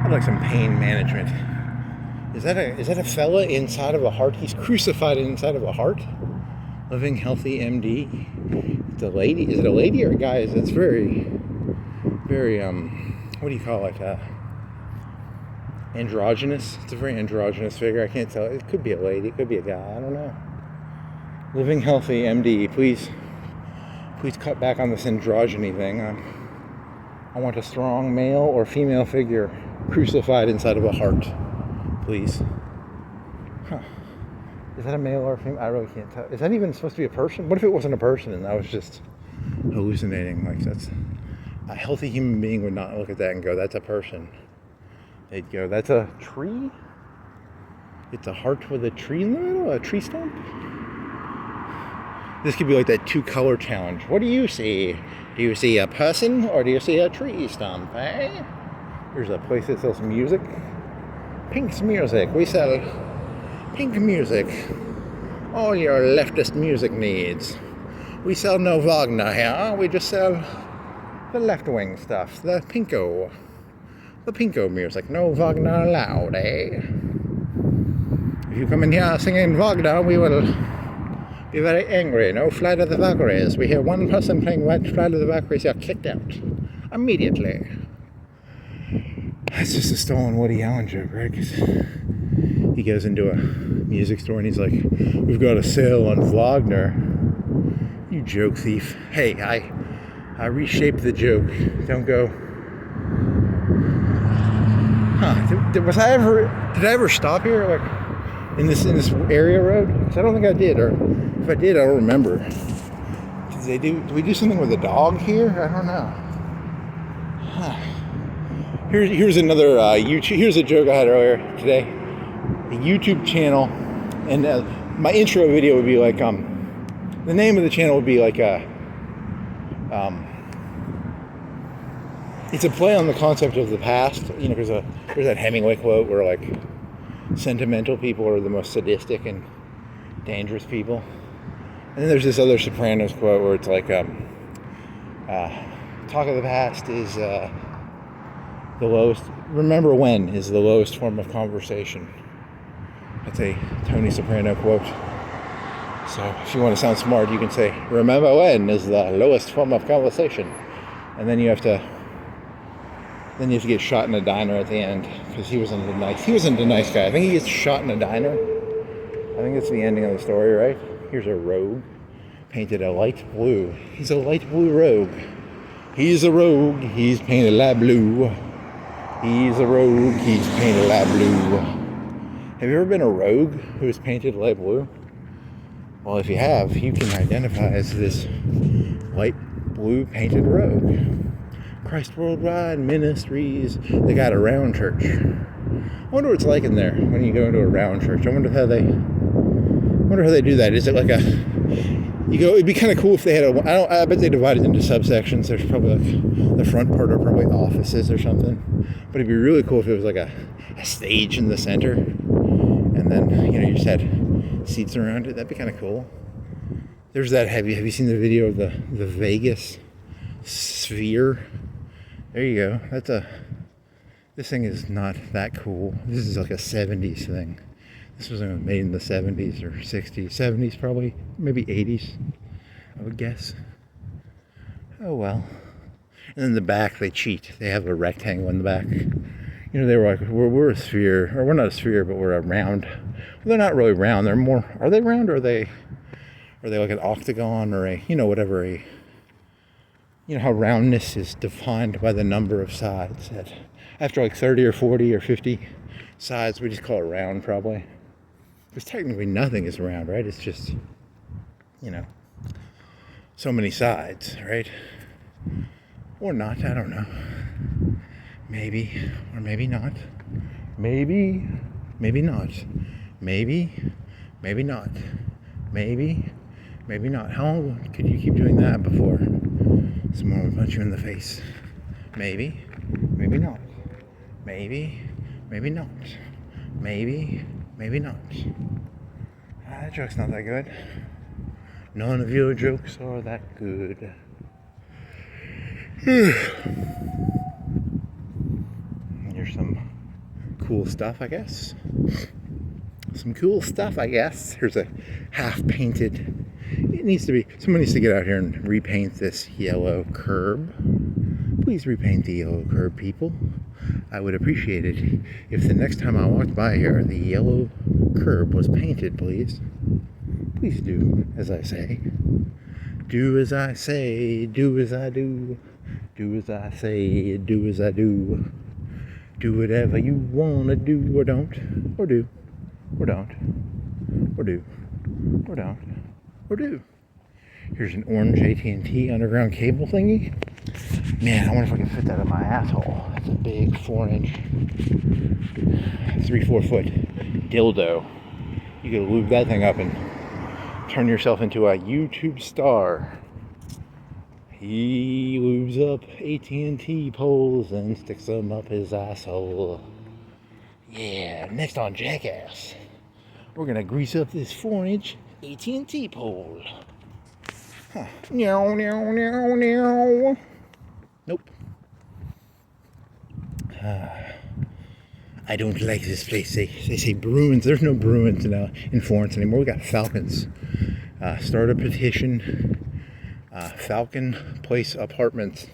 I'd like some pain management. Is that a fella inside of a heart? He's crucified inside of a heart. Living Healthy MD. It's a lady. Is it a lady or a guy? It's very, very what do you call it? Androgynous. It's a very androgynous figure. I can't tell. It could be a lady. It could be a guy. I don't know. Living Healthy MD. Please cut back on this androgyny thing. I want a strong male or female figure crucified inside of a heart. Please. Huh. Is that a male or a female? I really can't tell. Is that even supposed to be a person? What if it wasn't a person and I was just hallucinating? Like, that's a healthy human being would not look at that and go, that's a person. They'd go, that's a tree? It's a heart with a tree in the middle? A tree stump? This could be like that 2-color challenge. What do you see? Do you see a person or do you see a tree stump, eh? Here's a place that sells music. Pink's Music. We sell pink music. All your leftist music needs. We sell no Wagner here. We just sell the left-wing stuff. The pinko music. No Wagner allowed, eh? If you come in here singing Wagner, we will be very angry. No Flight of the Valkyries. We hear one person playing Flight of the Valkyries, you're kicked out immediately. That's just a stolen Woody Allen joke, right? Because he goes into a music store and he's like, we've got a sale on Wagner. You joke thief. Hey, I reshaped the joke. Don't go. Huh. Did I ever stop here, like, in this area road? Because I don't think I did, or if I did, I don't remember. Did we do something with a dog here? I don't know. Huh. Here's another YouTube. Here's a joke I had earlier today. A YouTube channel, and my intro video would be like the name of the channel would be like it's a play on the concept of the past. You know, there's that Hemingway quote where like sentimental people are the most sadistic and dangerous people. And then there's this other Sopranos quote where it's like talk of the past is the lowest. Remember when is the lowest form of conversation. That's a Tony Soprano quote. So if you want to sound smart, you can say, remember when is the lowest form of conversation. And then you have to Then he has to get shot in a diner at the end because he wasn't a nice guy. I think he gets shot in a diner. I think that's the ending of the story, right? Here's a rogue painted a light blue. He's a light blue rogue. He's a rogue. He's painted light blue. He's a rogue. He's painted light blue. Have you ever been a rogue who is painted light blue? Well, if you have, you can identify as this light blue painted rogue. Christ Worldwide Ministries. They got a round church. I wonder what it's like in there when you go into a round church. I wonder how they do that. Is it like it'd be kind of cool if they had I bet they divided into subsections. There's probably like the front part are probably offices or something. But it'd be really cool if it was like a stage in the center. And then, you just had seats around it. That'd be kind of cool. There's that. Have you seen the video of the Vegas sphere? There you go. This thing is not that cool. This is like a 70s thing. This was made in the 70s or 60s, 70s probably, maybe 80s, I would guess. Oh well. And in the back they cheat. They have a rectangle in the back. They were like, we're a sphere, or we're not a sphere, but we're a round. Well, they're not really round. They're more. Are they round, or are they like an octagon, or whatever how roundness is defined by the number of sides. After like 30 or 40 or 50 sides, we just call it round, probably. Because technically nothing is round, right? It's just, so many sides, right? Or not, I don't know. Maybe, or maybe not. Maybe not. Maybe not. Maybe not. How long could you keep doing that before someone would punch you in the face? Maybe not. Maybe not. Maybe not. That joke's not that good. None of your jokes are that good. Here's some cool stuff, I guess. Here's a half-painted. Someone needs to get out here and repaint this yellow curb. Please repaint the yellow curb, people. I would appreciate it if the next time I walked by here, the yellow curb was painted, please. Please do as I say. Do as I say, do as I do. Do as I say, do as I do. Do whatever you want to do, or don't, or do, or don't, or do, or don't, or do. Here's an orange AT&T underground cable thingy. Man, I wonder if I can fit that in my asshole. That's a big 4-inch, 3-4 foot dildo. You could lube that thing up and turn yourself into a YouTube star. He lubes up AT&T poles and sticks them up his asshole. Yeah, next on Jackass, we're gonna grease up this 4-inch AT&T pole. Huh. Meow, meow, meow, meow. Nope. I don't like this place. They say Bruins. There's no Bruins in Florence anymore. We got Falcons. Start a petition. Falcon Place Apartments.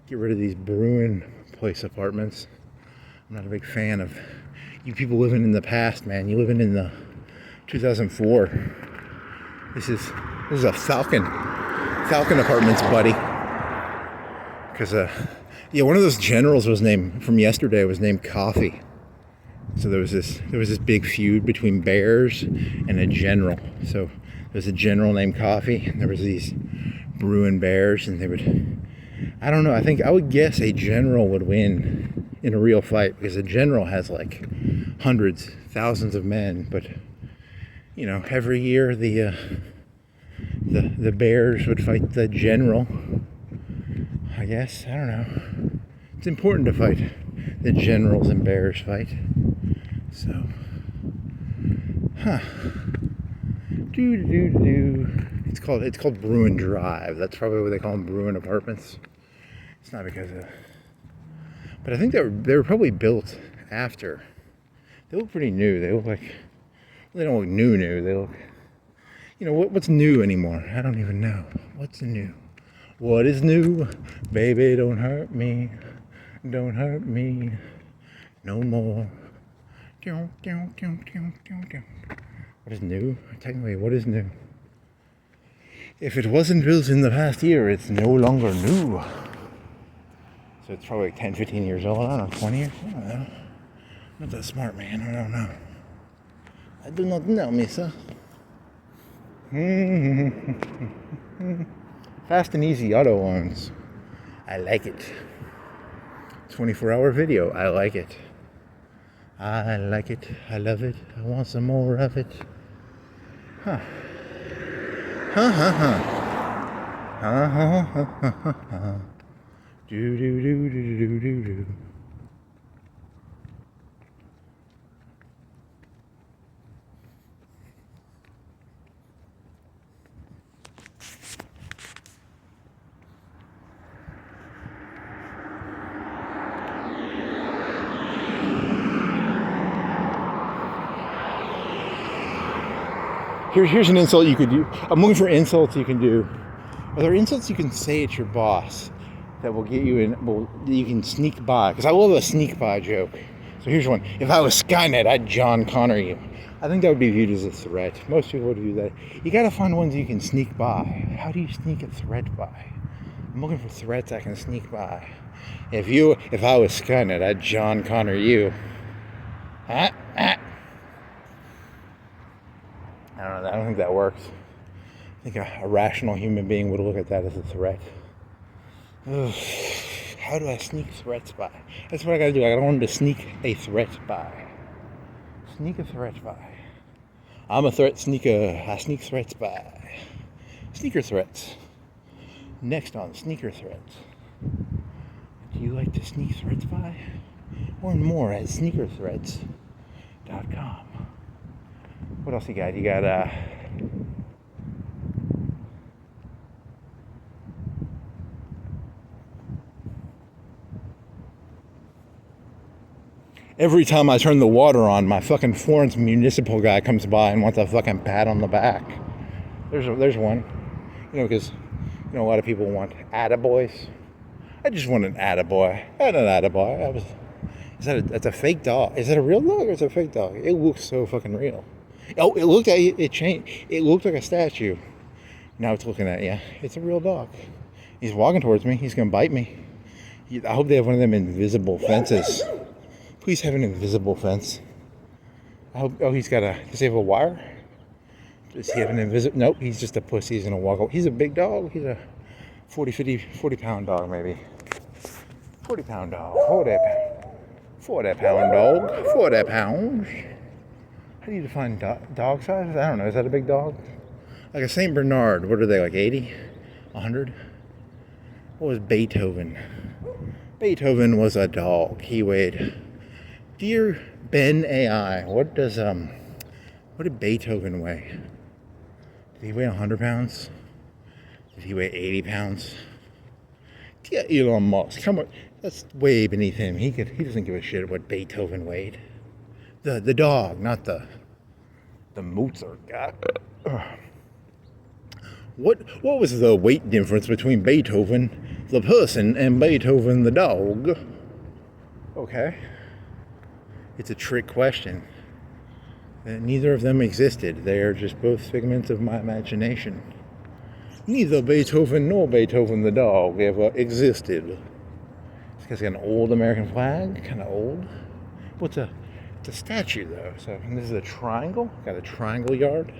Get rid of these Bruin Place Apartments. I'm not a big fan of you people living in the past, man. You living in the 2004. This is a Falcon Apartments, buddy. Because one of those generals was named Coffee. So there was this big feud between bears and a general. So there was a general named Coffee, and there was these Bruin bears, and they would, I don't know, I would guess a general would win in a real fight, because a general has like hundreds, thousands of men, but every year the bears would fight the general. I guess, I don't know. It's important to fight the generals and bears fight. So, It's called Bruin Drive. That's probably what they call them, Bruin Apartments. It's not because of, but I think they were probably built after. They look pretty new. They look like, they don't look new. They look, what's new anymore? I don't even know. What's new? What is new? Baby, don't hurt me. Don't hurt me no more. What is new? Technically, what is new? If it wasn't built in the past year, it's no longer new. So it's probably like 10, 15 years old. I don't know, 20 years? I don't know. I'm not that smart, man. I don't know. I do not know, Misa. Fast and easy auto loans. I like it. 24-hour video. I like it. I like it. I love it. I want some more of it. Huh. Huh, huh, huh. Huh, huh, huh, huh, huh, huh. Do, do, do, do, do, do, do. Here's an insult you could do. I'm looking for insults you can do. Are there insults you can say at your boss that will get you in? Well, you can sneak by. Because I love a sneak by joke. So here's one. If I was Skynet, I'd John Connor you. I think that would be viewed as a threat. Most people would do that. You gotta find ones you can sneak by. How do you sneak a threat by? I'm looking for threats I can sneak by. If I was Skynet, I'd John Connor you. Huh? I don't know. I don't think that works. I think a rational human being would look at that as a threat. Ugh. How do I sneak threats by? That's what I gotta do. I gotta learn to sneak a threat by. Sneak a threat by. I'm a threat sneaker. I sneak threats by. Sneaker threats. Next on sneaker threats. Do you like to sneak threats by? Learn more at sneakerthreads.com. What else you got? You got every time I turn the water on, my fucking Florence municipal guy comes by and wants a fucking pat on the back. There's one. You know, because a lot of people want attaboys. I just want an attaboy. Not an attaboy. That's a fake dog. Is that a real dog or is it a fake dog? It looks so fucking real. Oh, it changed. It looked like a statue. Now it's looking at you. It's a real dog. He's walking towards me. He's gonna bite me. I hope they have one of them invisible fences. Please have an invisible fence. I hope. Oh, does he have a wire? Does he have an invisible? Nope. He's just a pussy. He's gonna walk over. He's a big dog. He's a 40 pound dog maybe. 40 pound dog. 40 pound dog. 40 pounds. How do you define dog size? I don't know. Is that a big dog? Like a St. Bernard. What are they, like 80? 100? What was Beethoven? Beethoven was a dog. He weighed... Dear Ben AI, what did Beethoven weigh? Did he weigh 100 pounds? Did he weigh 80 pounds? Yeah, Elon Musk. Come on. That's way beneath him. He doesn't give a shit what Beethoven weighed. The dog, not the Mozart guy. What was the weight difference between Beethoven, the person, and Beethoven, the dog? Okay. It's a trick question. Neither of them existed. They are just both figments of my imagination. Neither Beethoven nor Beethoven the dog ever existed. This guy's got an old American flag, kind of old. It's a statue though. So this is a triangle. Got a triangle yard.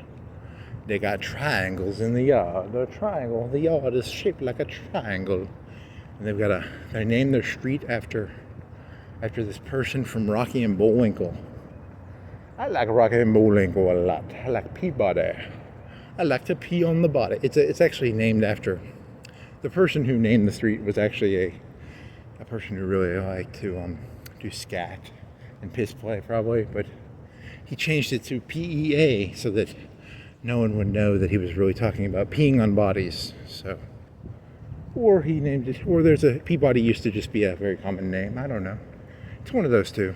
They got triangles in the yard. The yard is shaped like a triangle. And they named their street after this person from Rocky and Bullwinkle. I like Rocky and Bullwinkle a lot. I like Peabody. I like to pee on the body. It's actually named after the person who named the street was actually a person who really liked to do scat and piss play probably, but he changed it to PEA so that no one would know that he was really talking about peeing on bodies. So, or he named it, or there's a Peabody used to just be a very common name. I don't know. It's one of those two.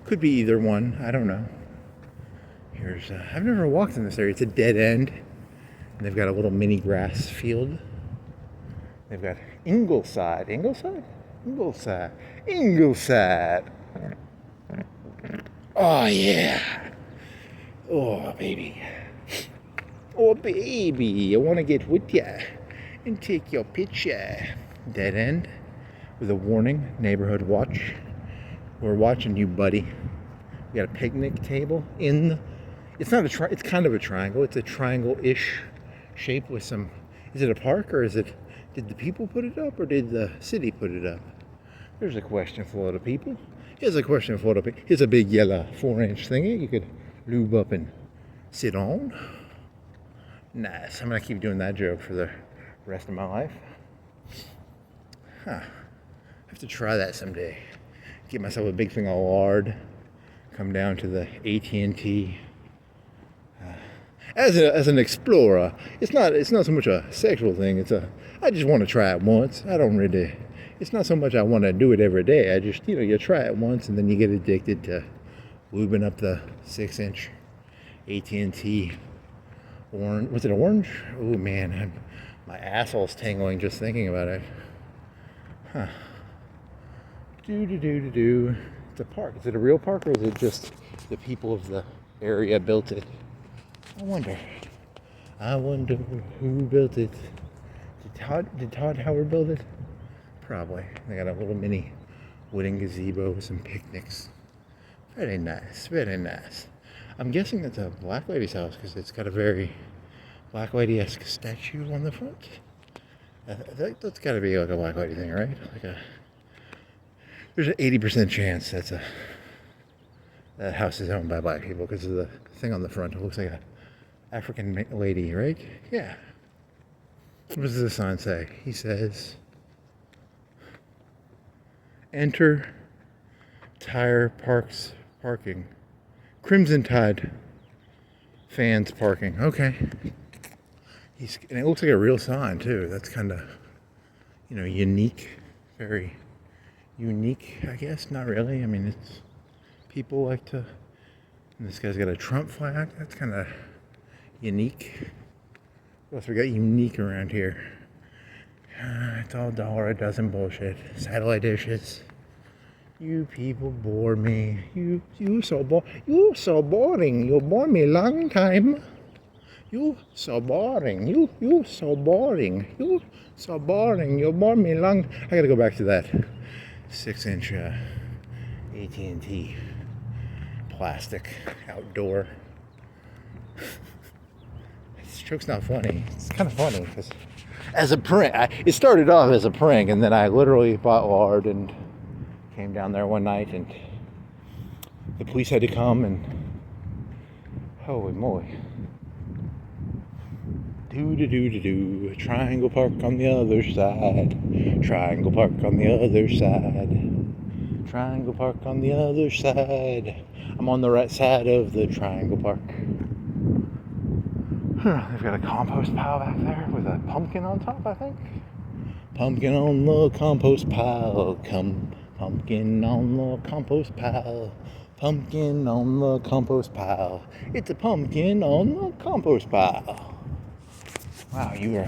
Could be either one. I don't know. I've never walked in this area. It's a dead end. And they've got a little mini grass field. They've got Ingleside. Ingleside? Ingleside. Ingleside. Oh, yeah. Oh, baby. Oh, baby. I want to get with ya and take your picture. Dead end with a warning. Neighborhood watch. We're watching you, buddy. We got a picnic table in the... It's not a it's kind of a triangle. It's a triangle-ish shape with some... Is it a park or is it... Did the people put it up or did the city put it up? There's a question for all the people. Here's a question for the people. Here's a big yellow 4-inch thingy you could lube up and sit on. Nice. I'm going to keep doing that joke for the rest of my life. Huh. I have to try that someday. Get myself a big thing of lard. Come down to the AT&T. As an explorer, it's not so much a sexual thing. I just want to try it once. I don't really. It's not so much I want to do it every day. I just you try it once and then you get addicted to lubing up the 6-inch AT&T orange. Was it orange? Oh man, my asshole's tingling just thinking about it. Huh. It's a park. Is it a real park or is it just the people of the area built it? I wonder who built it. Did Todd Howard build it? Probably. They got a little mini wooden gazebo with some picnics. Very nice, very nice. I'm guessing that's a black lady's house because it's got a very black lady-esque statue on the front. That's got to be like a black lady thing, right? There's an 80% chance that house is owned by black people because of the thing on the front. It looks like a African lady, right? Yeah. What does the sign say? He says, enter Tire Parks parking. Crimson Tide fans parking. Okay. And it looks like a real sign too. That's kind of, unique. Very unique, I guess. Not really. I mean, it's people like to. And this guy's got a Trump flag. That's kind of unique. What else we got unique around here? It's all $1 a dozen bullshit. Satellite dishes. You people bore me. You so boring. You bore me long time. You so boring. You so boring. You so boring. You bore me long. I gotta go back to that 6-inch AT&T plastic outdoor. This joke's not funny. It's kind of funny because as a prank, it started off as a prank, and then I literally bought lard and came down there one night, and the police had to come, and holy moly. Triangle Park on the other side. Triangle Park on the other side. Triangle Park on the other side. I'm on the right side of the Triangle Park. They've got a compost pile back there with a pumpkin on top, I think. Pumpkin on the compost pile. Pumpkin on the compost pile. Pumpkin on the compost pile. It's a pumpkin on the compost pile. Wow, you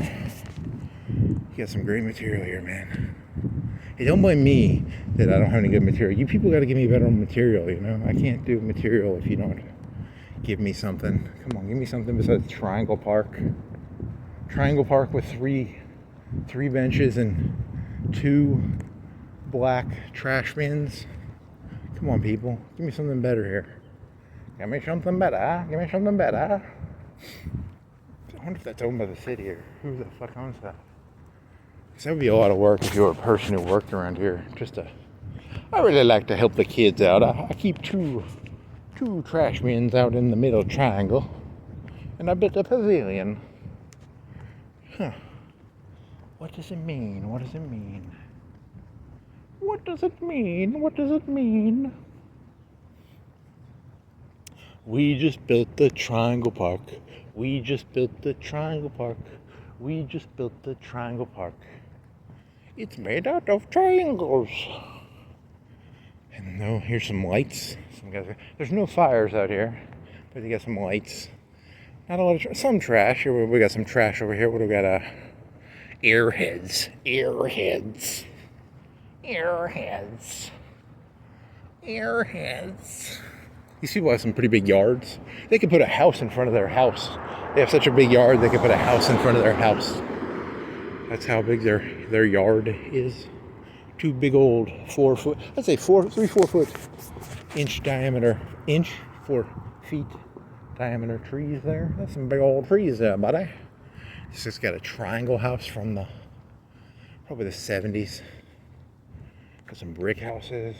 got some great material here, man. Hey, don't blame me that I don't have any good material. You people got to give me better material, I can't do material if you don't give me something. Come on, give me something besides Triangle Park. Triangle Park with three benches and 2 black trash bins. Come on, people. Give me something better here. Give me something better. Give me something better. I wonder if that's owned by the city or who the fuck owns that. Because that would be a lot of work if you were a person who worked around here. I really like to help the kids out. I keep two trash bins out in the middle triangle. And I built a pavilion. Huh. What does it mean? What does it mean? What does it mean? What does it mean? We just built the Triangle Park. We just built the Triangle Park. We just built the Triangle Park. It's made out of triangles. And here's some lights. There's no fires out here, but they got some lights. Not a lot of some trash. We got some trash over here. What do we got? Airheads. Airheads. Airheads. These people have some pretty big yards. They could put a house in front of their house. They have such a big yard, they could put a house in front of their house. That's how big their yard is. Two big old 4 foot, I'd say 4 foot inch diameter, 4 feet diameter trees there. That's some big old trees there, buddy. It's just got a triangle house from probably the 70s. Got some brick houses,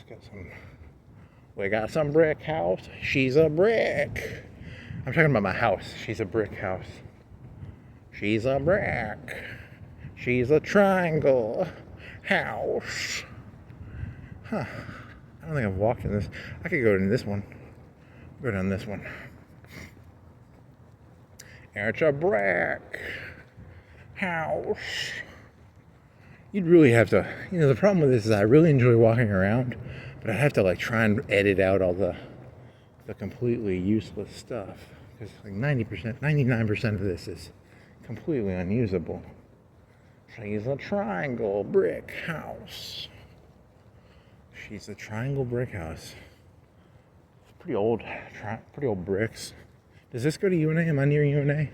we got some brick house. She's a brick. I'm talking about my house. She's a brick house. She's a brick. She's a triangle house. Huh. I don't think I've walked in this. I could go in this one. Go down this one. It's a brick house. You'd really have to, the problem with this is I really enjoy walking around, but I have to try and edit out all the completely useless stuff, because 90%, 99% of this is completely unusable. She's a triangle brick house. She's a triangle brick house. It's pretty old bricks. Does this go to UNA? Am I near UNA?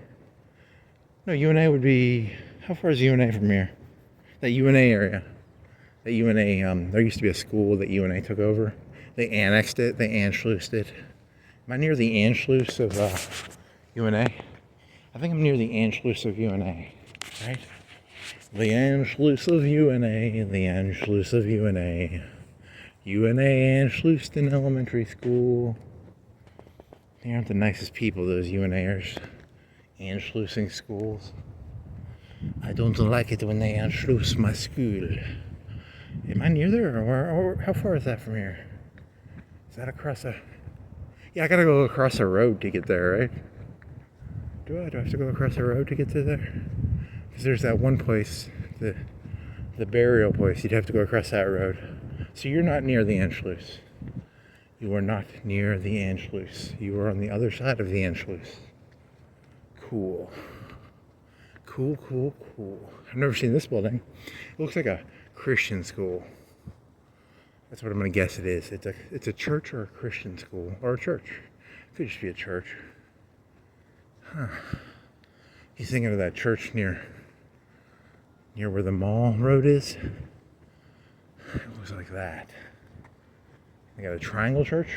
No, UNA would be, how far is UNA from here? That UNA area. That UNA, there used to be a school that UNA took over. They annexed it, they Anschlussed it. Am I near the Anschluss of UNA? I think I'm near the Anschluss of UNA, right? The Anschluss of UNA, the Anschluss of UNA. UNA Anschlussed in elementary school. They aren't the nicest people, those UNAers. Anschlussing schools. I don't like it when they Anschluss my school. Am I near there, or how far is that from here? Is that across a... Yeah, I gotta go across a road to get there, right? Do I have to go across a road to get to there? Because there's that one place, the burial place, you'd have to go across that road. So you're not near the Anschluss. You are not near the Anschluss. You are on the other side of the Anschluss. Cool. Cool, cool, cool. I've never seen this building. It looks like a Christian school. That's what I'm going to guess it is. It's a church or a Christian school. Or a church. It could just be a church. Huh. He's thinking of that church near where the mall road is. It looks like that. They got a triangle church.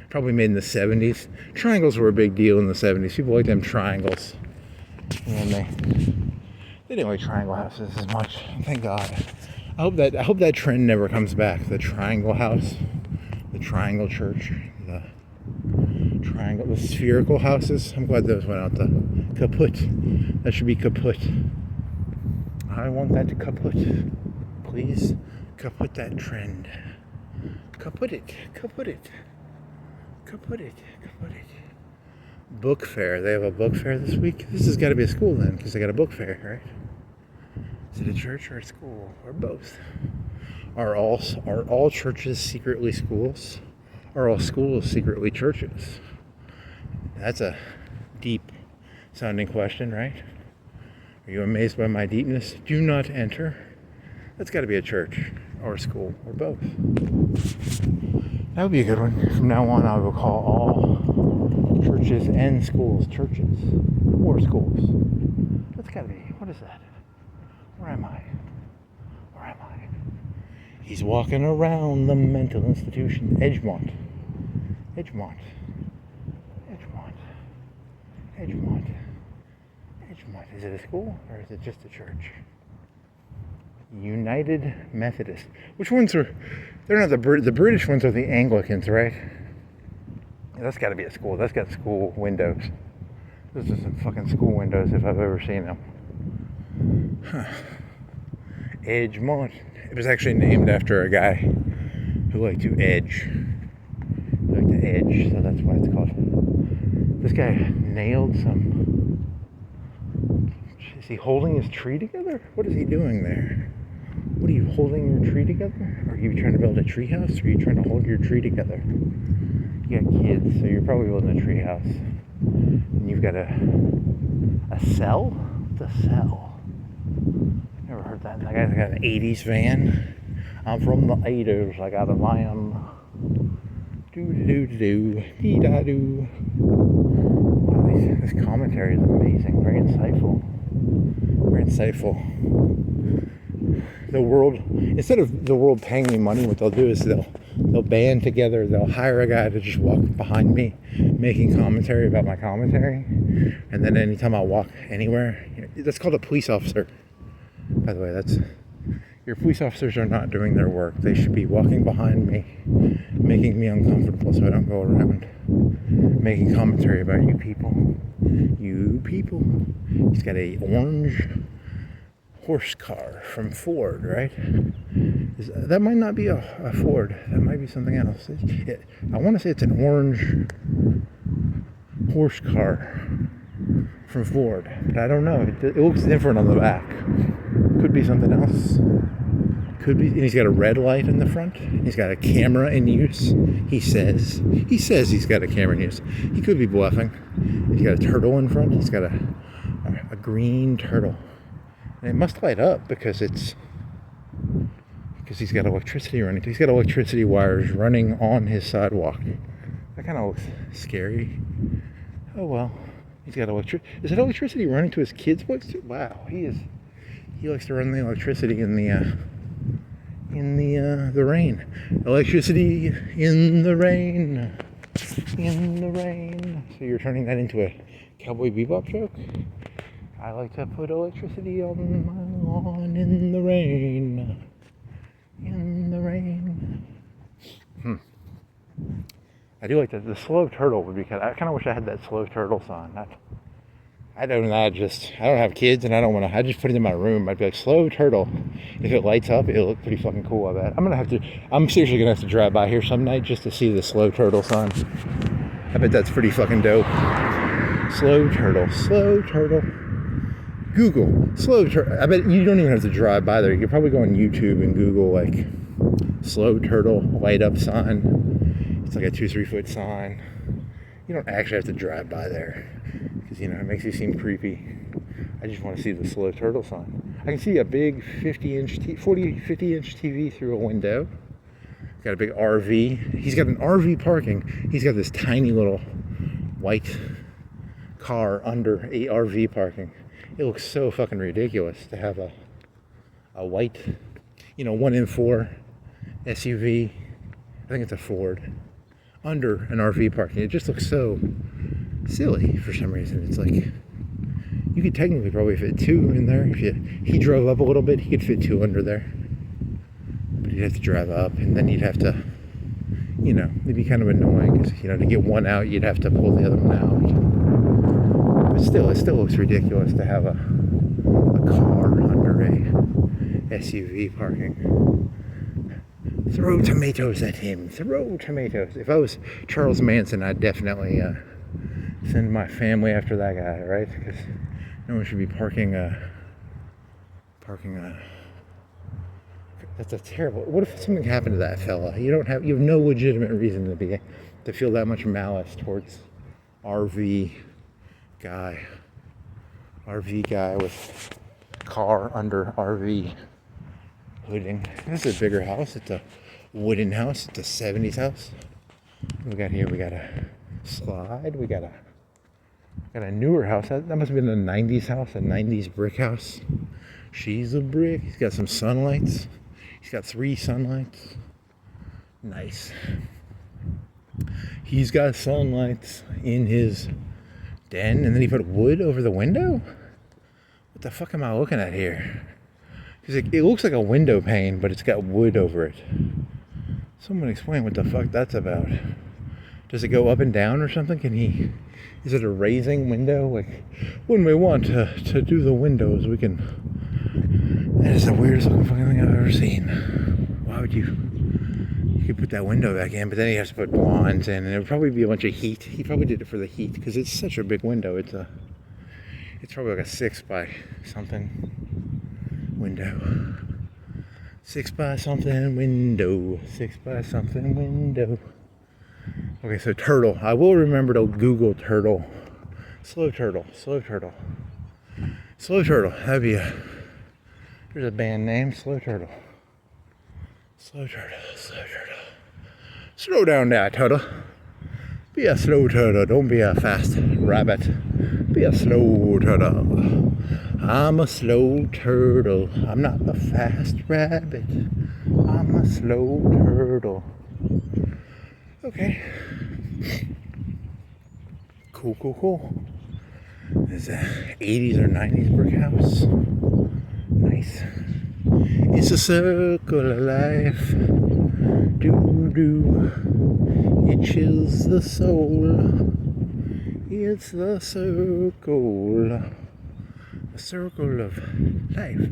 Probably made in the 70s. Triangles were a big deal in the 70s. People liked them triangles. And they didn't like triangle houses as much. Thank God. I hope that trend never comes back. The triangle house, the triangle church, the spherical houses. I'm glad those went out the kaput. That should be kaput. I want that to kaput. Please kaput that trend. Kaput it. Kaput it. Kaput it. Kaput it. Book fair. They have a book fair this week. This has got to be a school then, because they got a book fair, right? Is it a church or a school or both? Are all churches secretly schools? Are all schools secretly churches? That's a deep sounding question, right? Are you amazed by my deepness? Do not enter. That's got to be a church or a school or both. That would be a good one. From now on, I will call all churches and schools churches or schools. That's got to be. What is that? Where am I? Where am I? He's walking around the mental institution. Edgemont. Edgemont. Edgemont. Edgemont. Edgemont. Is it a school or is it just a church? United Methodist. Which ones are... They're not the British ones are the Anglicans, right? Yeah, that's got to be a school. That's got school windows. Those are some fucking school windows if I've ever seen them. Huh. Edgemont. It was actually named after a guy who liked to edge. He liked to edge, so that's why it's called. This guy nailed some... Is he holding his tree together? What is he doing there? What are you holding your tree together? Are you trying to build a tree house, or are you trying to hold your tree together? You got kids, so you're probably building a tree house. And you've got a cell? What's a cell? Never heard that. That guy's got an 80s van. I'm from the 80s. I got a van. Do-do-do-do. Dee-da-do. Wow, this commentary is amazing. Very insightful. Very insightful. The world, instead of the world paying me money, what they'll do is they'll band together. They'll hire a guy to just walk behind me, making commentary about my commentary. And then anytime I walk anywhere, that's called a police officer. By the way, your police officers are not doing their work. They should be walking behind me, making me uncomfortable so I don't go around making commentary about you people. You people. He's got a orange horse car from Ford, right? That might not be a Ford. That might be something else. I want to say it's an orange horse car from Ford, but I don't know. It looks different on the back. Could be something else. Could be. And he's got a red light in the front. He's got a camera in use. He says he's got a camera in use. He could be bluffing. He's got a turtle in front. He's got a green turtle. And it must light up because he's got electricity running. He's got electricity wires running on his sidewalk. That kind of looks scary. Oh well. He's got Is it electricity running to his kids' books? Wow, he likes to run the electricity in the rain. Electricity in the rain. In the rain. So you're turning that into a Cowboy Bebop joke? I like to put electricity on my lawn in the rain. In the rain. I do like that. The slow turtle would be I kind of wish I had that slow turtle sign. I don't have kids and I just put it in my room. I'd be like, slow turtle. If it lights up, it'll look pretty fucking cool, I bet. I'm seriously gonna have to drive by here some night just to see the slow turtle sign. I bet that's pretty fucking dope. Slow turtle. Google, slow turtle. I bet you don't even have to drive by there. You could probably go on YouTube and Google like slow turtle light up sign. It's like a 2-3 foot sign. You don't actually have to drive by there because it makes you seem creepy. I just want to see the slow turtle sign. I can see a big 50-inch TV through a window. Got a big RV. He's got an RV parking. He's got this tiny little white car under a RV parking. It looks so fucking ridiculous to have a white, 1-in-4 SUV. I think it's a Ford. Under an RV parking. It just looks so silly for some reason. It's like you could technically probably fit 2 in there. If he drove up a little bit, he could fit 2 under there. But he'd have to drive up, and then you'd have to, it'd be kind of annoying because to get one out, you'd have to pull the other one out. But still, it still looks ridiculous to have a car under a SUV parking. Throw tomatoes at him. Throw tomatoes. If I was Charles Manson, I'd definitely send my family after that guy, right? Because no one should be parking a. That's a terrible. What if something happened to that fella? You have no legitimate reason to feel that much malice towards RV guy with car under RV. Hooding. This is a bigger house. It's a wooden house. It's a 70s house. We got a slide. We got a newer house. That must have been a 90s house, a 90s brick house. She's a brick. He's got some sunlights. He's got 3 sunlights. Nice. He's got sunlights in his den, and then he put wood over the window? What the fuck am I looking at here? It looks like a window pane, but it's got wood over it. Someone explain what the fuck that's about. Does it go up and down or something? Is it a raising window? Like, when we want to do the windows, we can... That is the weirdest looking fucking thing I've ever seen. Why would you could put that window back in, but then you have to put blinds in, and it would probably be a bunch of heat. He probably did it for the heat, because it's such a big window. It's probably like a 6 by something window. 6 by something window. 6 by something window. Okay, so turtle. I will remember to Google turtle. Slow turtle. Slow turtle. Slow turtle. There's a band name. Slow turtle. Slow turtle, slow turtle. Slow down there, turtle. Be a slow turtle, don't be a fast rabbit. Be a slow turtle. I'm a slow turtle. I'm not a fast rabbit. I'm a slow turtle. Okay. Cool. There's a 80s or 90s brick house. Nice. It's a circle of life. Do. It chills the soul. It's the circle. A circle of life.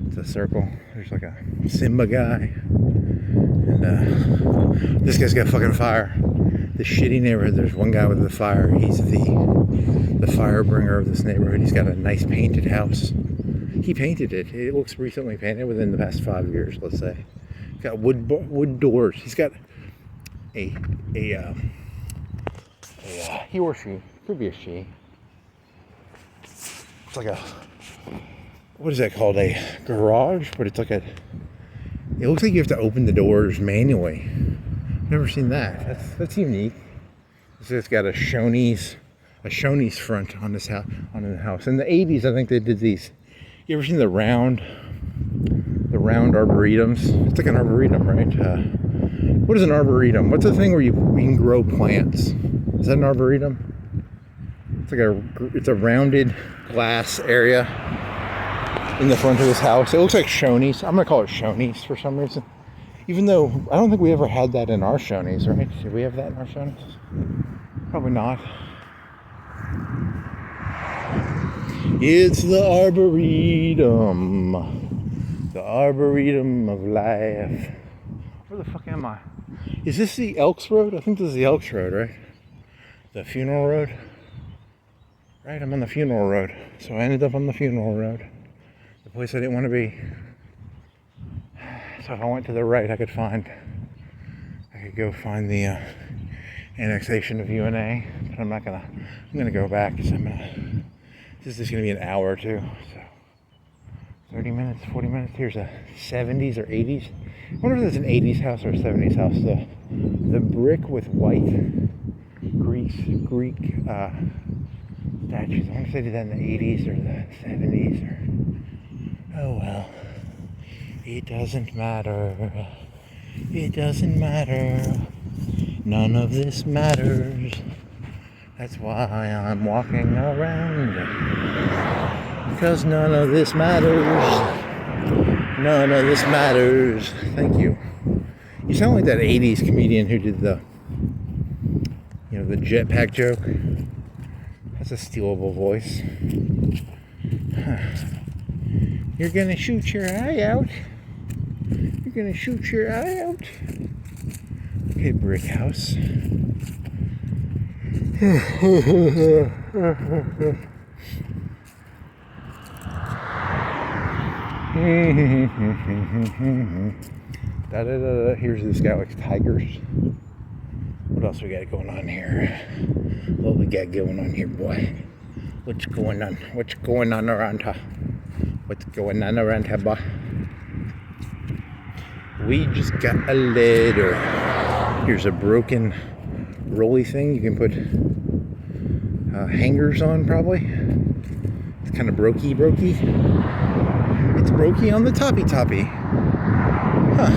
It's a circle. There's like a Simba guy. And this guy's got fucking fire. The shitty neighborhood, there's one guy with the fire. He's the fire bringer of this neighborhood. He's got a nice painted house. He painted it. It looks recently painted within the past 5 years, let's say. He's got wood doors. He's got a he or she, could be a she. It's like a, what is that called? A garage, but it's like a, it looks like you have to open the doors manually. Never seen that. That's unique. It's got a Shoney's front on this house, on the house. In the 80s, I think they did these. You ever seen the round arboretums? It's like an arboretum, right? What is an arboretum? What's the thing where you can grow plants? Is that an arboretum? It's a rounded glass area in the front of his house. It looks like Shoney's. I'm gonna call it Shoney's for some reason. Even though I don't think we ever had that in our Shoney's, right? Did we have that in our Shoney's? Probably not. It's the arboretum. The arboretum of life. Where the fuck am I? Is this the Elks Road? I think this is the Elks Road, right? The funeral road? Right, I'm on the funeral road. So I ended up on the funeral road. The place I didn't want to be. So if I went to the right, I could go find the annexation of UNA. But I'm gonna go back because this is gonna be an hour or two. So 30 minutes, 40 minutes. Here's a 70s or 80s. I wonder if there's an 80s house or a 70s house. The brick with white Greek statues. I wonder if they did that in the 80s or the 70s or, oh well. It doesn't matter. It doesn't matter. None of this matters. That's why I'm walking around. Because none of this matters. None of this matters. Thank you. You sound like that 80s comedian who did the jetpack joke. That's a stealable voice. You're gonna shoot your eye out. You're gonna shoot your eye out. Okay, brick house. Here's this guy likes tigers. What else we got going on here? What we got going on here, boy? What's going on? What's going on around here? What's going on around here, boy? We just got a letter. Here's a broken rolly thing you can put hangers on, probably. It's kind of brokey. It's brokey on the toppy. Huh.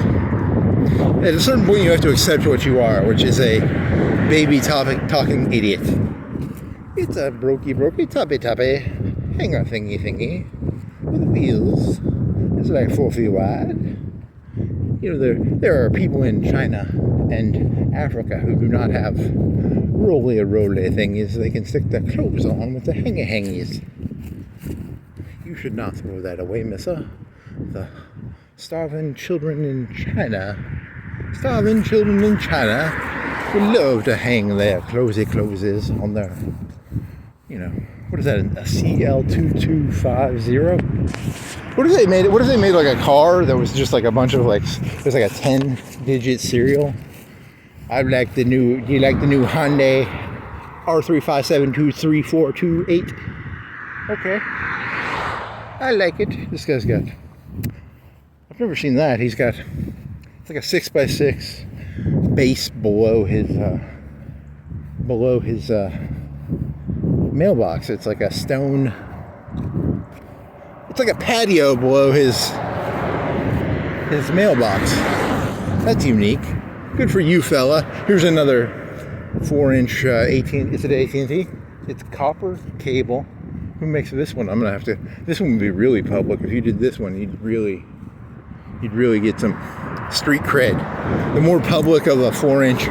At a certain point, you have to accept what you are, which is a baby talking idiot. It's a brokey toppy hanger thingy with wheels. It's like 4 feet wide. You know, there are people in China and Africa who do not have roly thingies. They can stick their clothes on with the hangies. You should not throw that away, missa. The starving children in China would love to hang their clothes on their, what is that, a CL2250? What if they made like a car that was just like a bunch of it was like a 10-digit serial? Do you like the new Hyundai R35723428? Okay. I like it. This guy's got I've never seen that. He's got, it's like a 6x6 base below his mailbox. It's like a stone, it's like a patio below his mailbox. That's unique. Good for you, fella. Here's another 4-inch 18. Is it AT&T? It's copper cable. Who makes this one? I'm gonna have to. This one would be really public. If you did this one, you'd really get some street cred. The more public of a 4-inch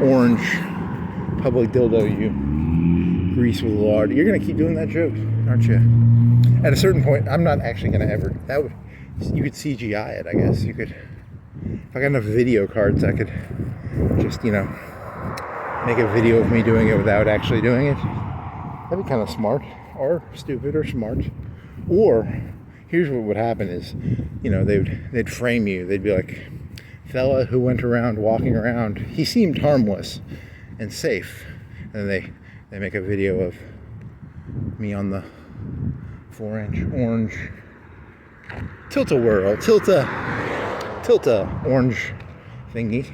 orange public dildo you grease with lard. You're gonna keep doing that joke, aren't you? At a certain point, I'm not actually gonna ever. You could CGI it, I guess. You could. If I got enough video cards, I could just, make a video of me doing it without actually doing it. That'd be kind of smart, or stupid, or smart. Or here's what would happen is, they'd frame you. They'd be like, fella who went around walking around, he seemed harmless and safe. And they make a video of me on the 4-inch orange tilt-a-whirl, tilta orange thingy.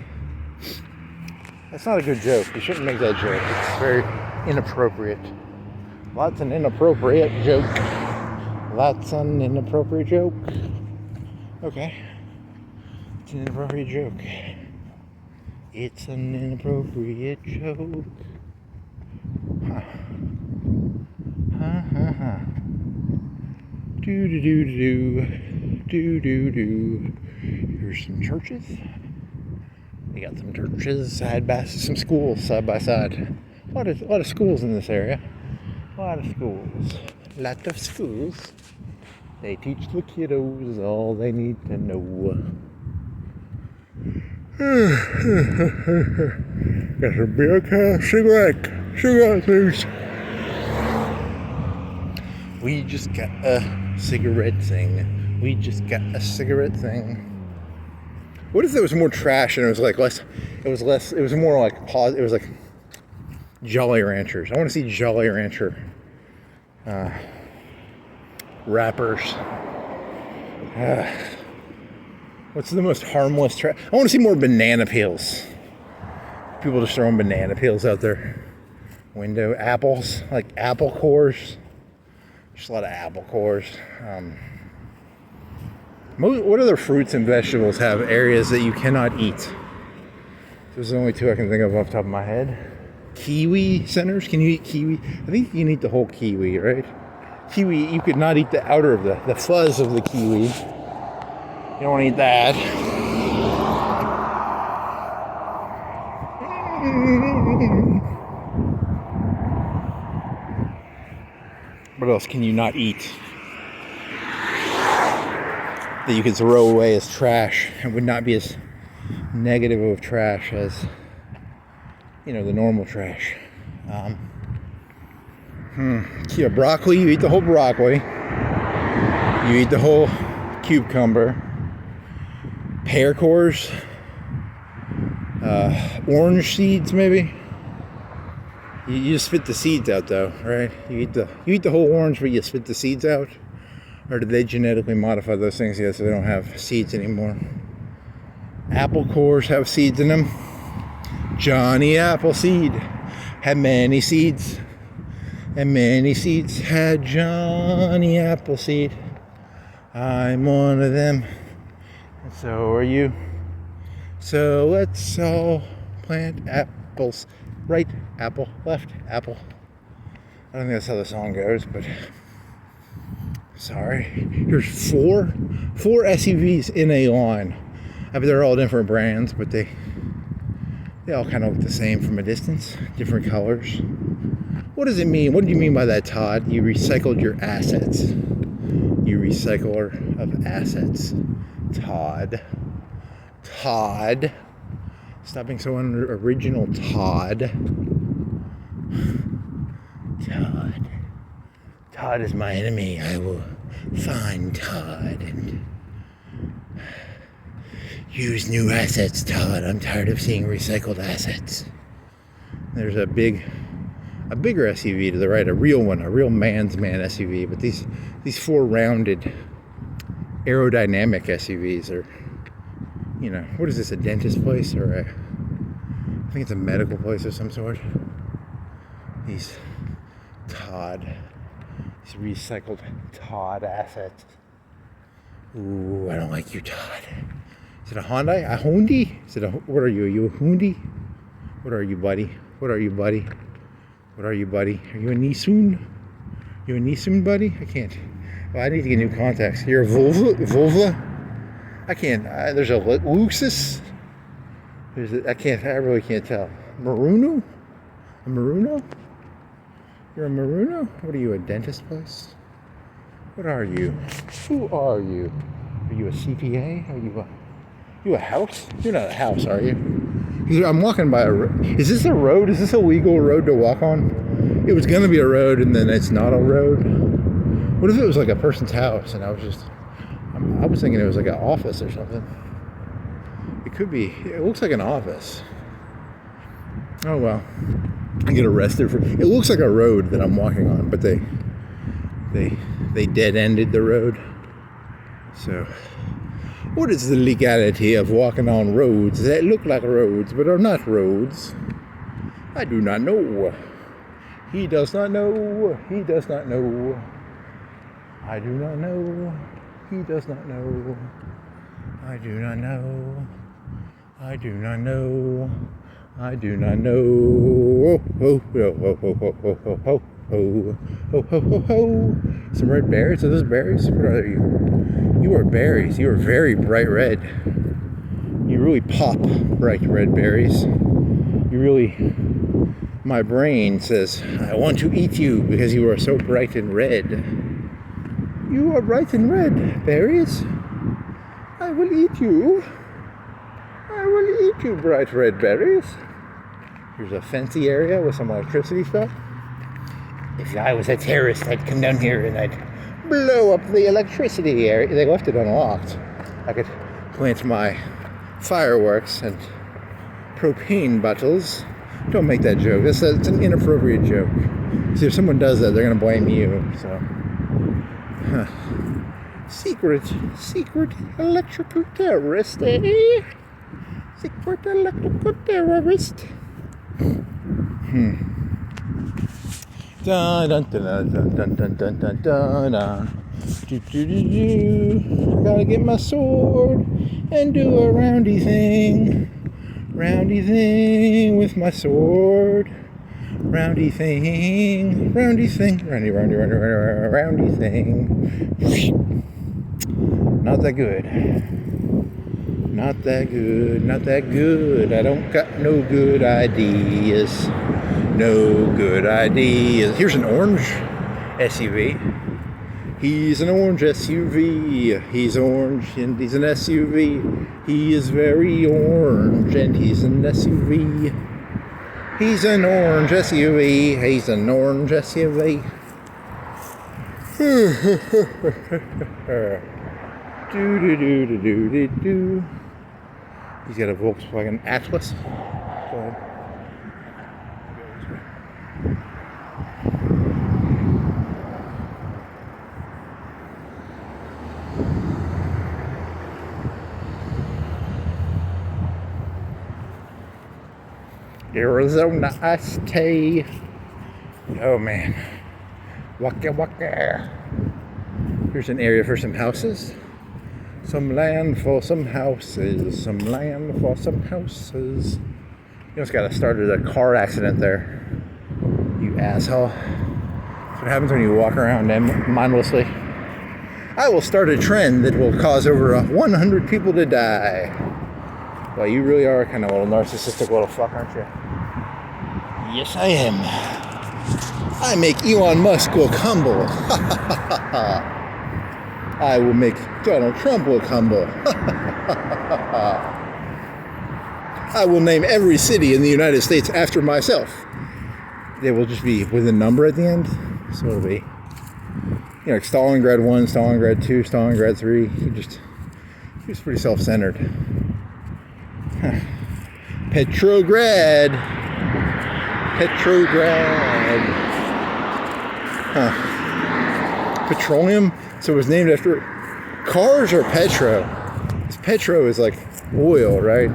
That's not a good joke. You shouldn't make that joke. It's very inappropriate. That's an inappropriate joke. That's an inappropriate joke. Okay. It's an inappropriate joke. It's an inappropriate joke. Huh. Ha. Do. Here's some churches. We got some churches some schools side by side. A lot of schools in this area. A lot of schools. They teach the kiddos all they need to know. Got some beer, cigarette, please. We just got a cigarette thing. What if there was more trash and it was like less? It was more like it was like Jolly Ranchers. I want to see Jolly Rancher wrappers. What's the most harmless trash? I want to see more banana peels. People just throwing banana peels out their window. Apples, like apple cores. Just a lot of apple cores. What other fruits and vegetables have areas that you cannot eat? Those are the only two I can think of off the top of my head. Kiwi centers? Can you eat kiwi? I think you can eat the whole kiwi, right? Kiwi, you could not eat the outer of the fuzz of the kiwi. You don't want to eat that. What else can you not eat that you could throw away as trash and would not be as negative of trash as, the normal trash? Broccoli, you eat the whole broccoli. You eat the whole cucumber. Pear cores. Orange seeds, maybe. You just spit the seeds out, though, right? You eat the whole orange, but you spit the seeds out. Or did they genetically modify those things yet so they don't have seeds anymore? Apple cores have seeds in them. Johnny Appleseed had many seeds. And many seeds had Johnny Appleseed. I'm one of them. And so are you. So let's all plant apples. Right apple, left apple. I don't think that's how the song goes, but sorry. Here's four SUVs in a line. I mean, they're all different brands, but they all kind of look the same from a distance. Different colors. What does it mean? What do you mean by that, Todd? You recycled your assets. You recycler of assets. Todd. Stop being so original, Todd. Todd is my enemy. I will find Todd and use new assets, Todd. I'm tired of seeing recycled assets. There's a bigger SUV to the right, a real one, a real man's man SUV. But these four rounded aerodynamic SUVs, or, what is this, a dentist place, or I think it's a medical place of some sort. These recycled Todd assets. Ooh, I don't like you, Todd. Is it a Hyundai? A Hyundai? What are you? Are you a Hyundai? What are you, buddy? What are you, buddy? What are you, buddy? Are you a Nissan? You a Nissan, buddy? I can't. Well, I need to get new contacts. You're a Volvo? I can't. There's a Luxus. I really can't tell. Maruno? A Maruno? You're a Maruno? What are you, a dentist place? What are you? Who are you? Are you a CPA? Are you a house? You're not a house, are you? I'm walking by a road. Is this a road? Is this a legal road to walk on? It was going to be a road, and then it's not a road. What if it was like a person's house, and I was thinking it was like an office or something. It could be. It looks like an office. Oh, well. I get arrested for... It looks like a road that I'm walking on, but they dead-ended the road. So... What is the legality of walking on roads that look like roads but are not roads? I do not know. He does not know. He does not know. I do not know. He does not know. I do not know. I do not know. I do not know. Oh, oh, oh, oh, oh, oh, oh, oh, oh. Oh, oh, oh, oh, oh. Some red berries? Are those berries? What are you? You are berries. You are very bright red. You really pop bright red berries. You really... My brain says, I want to eat you because you are so bright and red. You are bright and red, berries. I will eat you. I will eat you, bright red berries. Here's a fancy area with some electricity stuff. If I was a terrorist, I'd come down here and I'd blow up the electricity area. They left it unlocked. I could plant my fireworks and propane bottles. Don't make that joke. It's an inappropriate joke. See, if someone does that, they're going to blame you. So, Secret electrical terrorist, eh? Secret electrical terrorist. Dun dun dun dun dun dun dun dun dun dun. I gotta get my sword and do a roundy thing with my sword. Roundy thing, roundy thing. Not that good. Not that good. I don't got no good ideas. No good ideas. Here's an orange SUV. He's an orange SUV. He's orange and he's an SUV. He is very orange and he's an SUV. He's an orange SUV. He's an orange SUV. Do. He's got a Volkswagen Atlas. Go ahead. Arizona iced tea. Oh man. Waka waka. Here's an area for some houses. Some land for some houses. Some land for some houses. You almost got started a car accident there. You asshole. That's what happens when you walk around mindlessly. I will start a trend that will cause over 100 people to die. Well, you really are kind of a little narcissistic little fuck, aren't you? Yes, I am. I make Elon Musk look humble. I will make Donald Trump look humble. I will name every city in the United States after myself. They will just be with a number at the end. So it'll be, like Stalingrad 1, Stalingrad 2, Stalingrad 3. He was pretty self-centered. Petrograd. Petroleum. So it was named after Cars or petro? Because petro is like oil, right?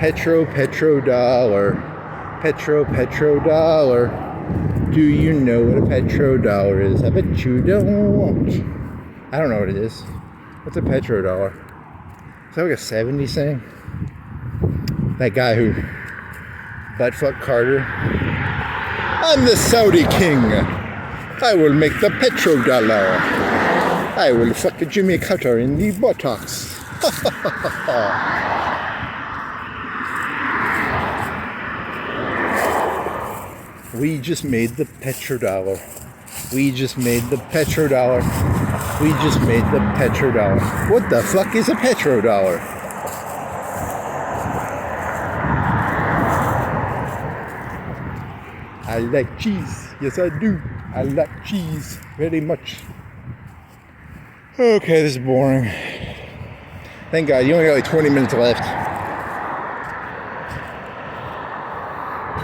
Petrodollar. Petrodollar. Do you know what a petrodollar is? I bet you don't. I don't know what it is. What's a petrodollar? Is that like a 70s thing? That guy who buttfuck Carter. I'm the Saudi king. I will make the petrodollar. I will fuck Jimmy Carter in the buttocks. We just made the petrodollar. We just made the petrodollar. We just made the petrodollar. What the fuck is a petrodollar? I like cheese. Yes, I do. I like cheese very much. Okay, this is boring. Thank God, you only got like 20 minutes left.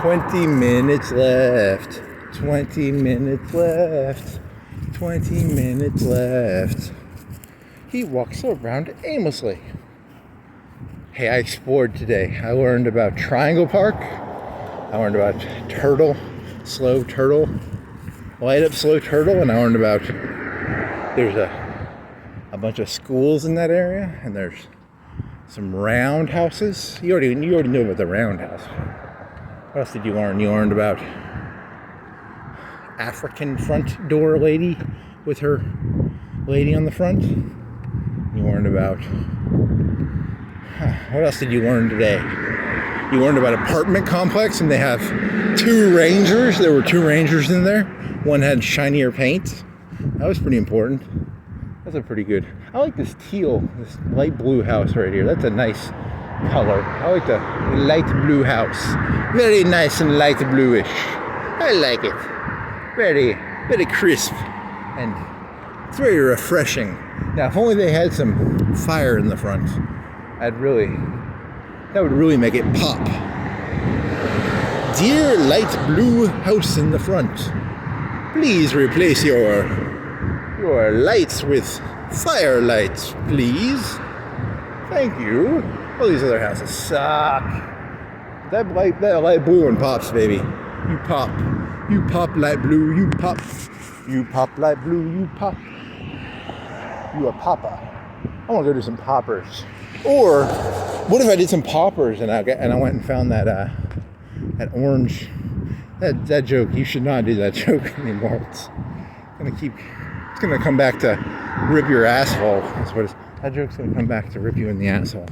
20 minutes left. 20 minutes left. 20 minutes left. He walks around aimlessly. Hey, I explored today. I learned about Triangle Park. I learned about turtle, slow turtle, light up slow turtle, and I learned about there's a bunch of schools in that area, and there's some roundhouses. You already know about the roundhouse. What else did you learn? You learned about African front door lady with her lady on the front. You learned about... what else did you learn today? You learned about apartment complex, and they have 2 rangers. There were 2 rangers in there. One had shinier paint. That was pretty important. That's a pretty good... I like this teal, this light blue house right here. That's a nice color. I like the light blue house. Very nice and light bluish. I like it. Very, very crisp. And it's very refreshing. Now, if only they had some fire in the front, that would really make it pop. Dear light blue house in the front, please replace your lights with fire lights, please. Thank you. All these other houses suck. That light blue one pops, baby. You pop. You pop light blue, you pop. You pop light blue, you pop. You a popper. I want to go do some poppers. Or what if I did some poppers and I went and found that orange, that joke. You should not do that joke anymore. It's gonna come back to rip your asshole. That joke's gonna come back to rip you in the asshole.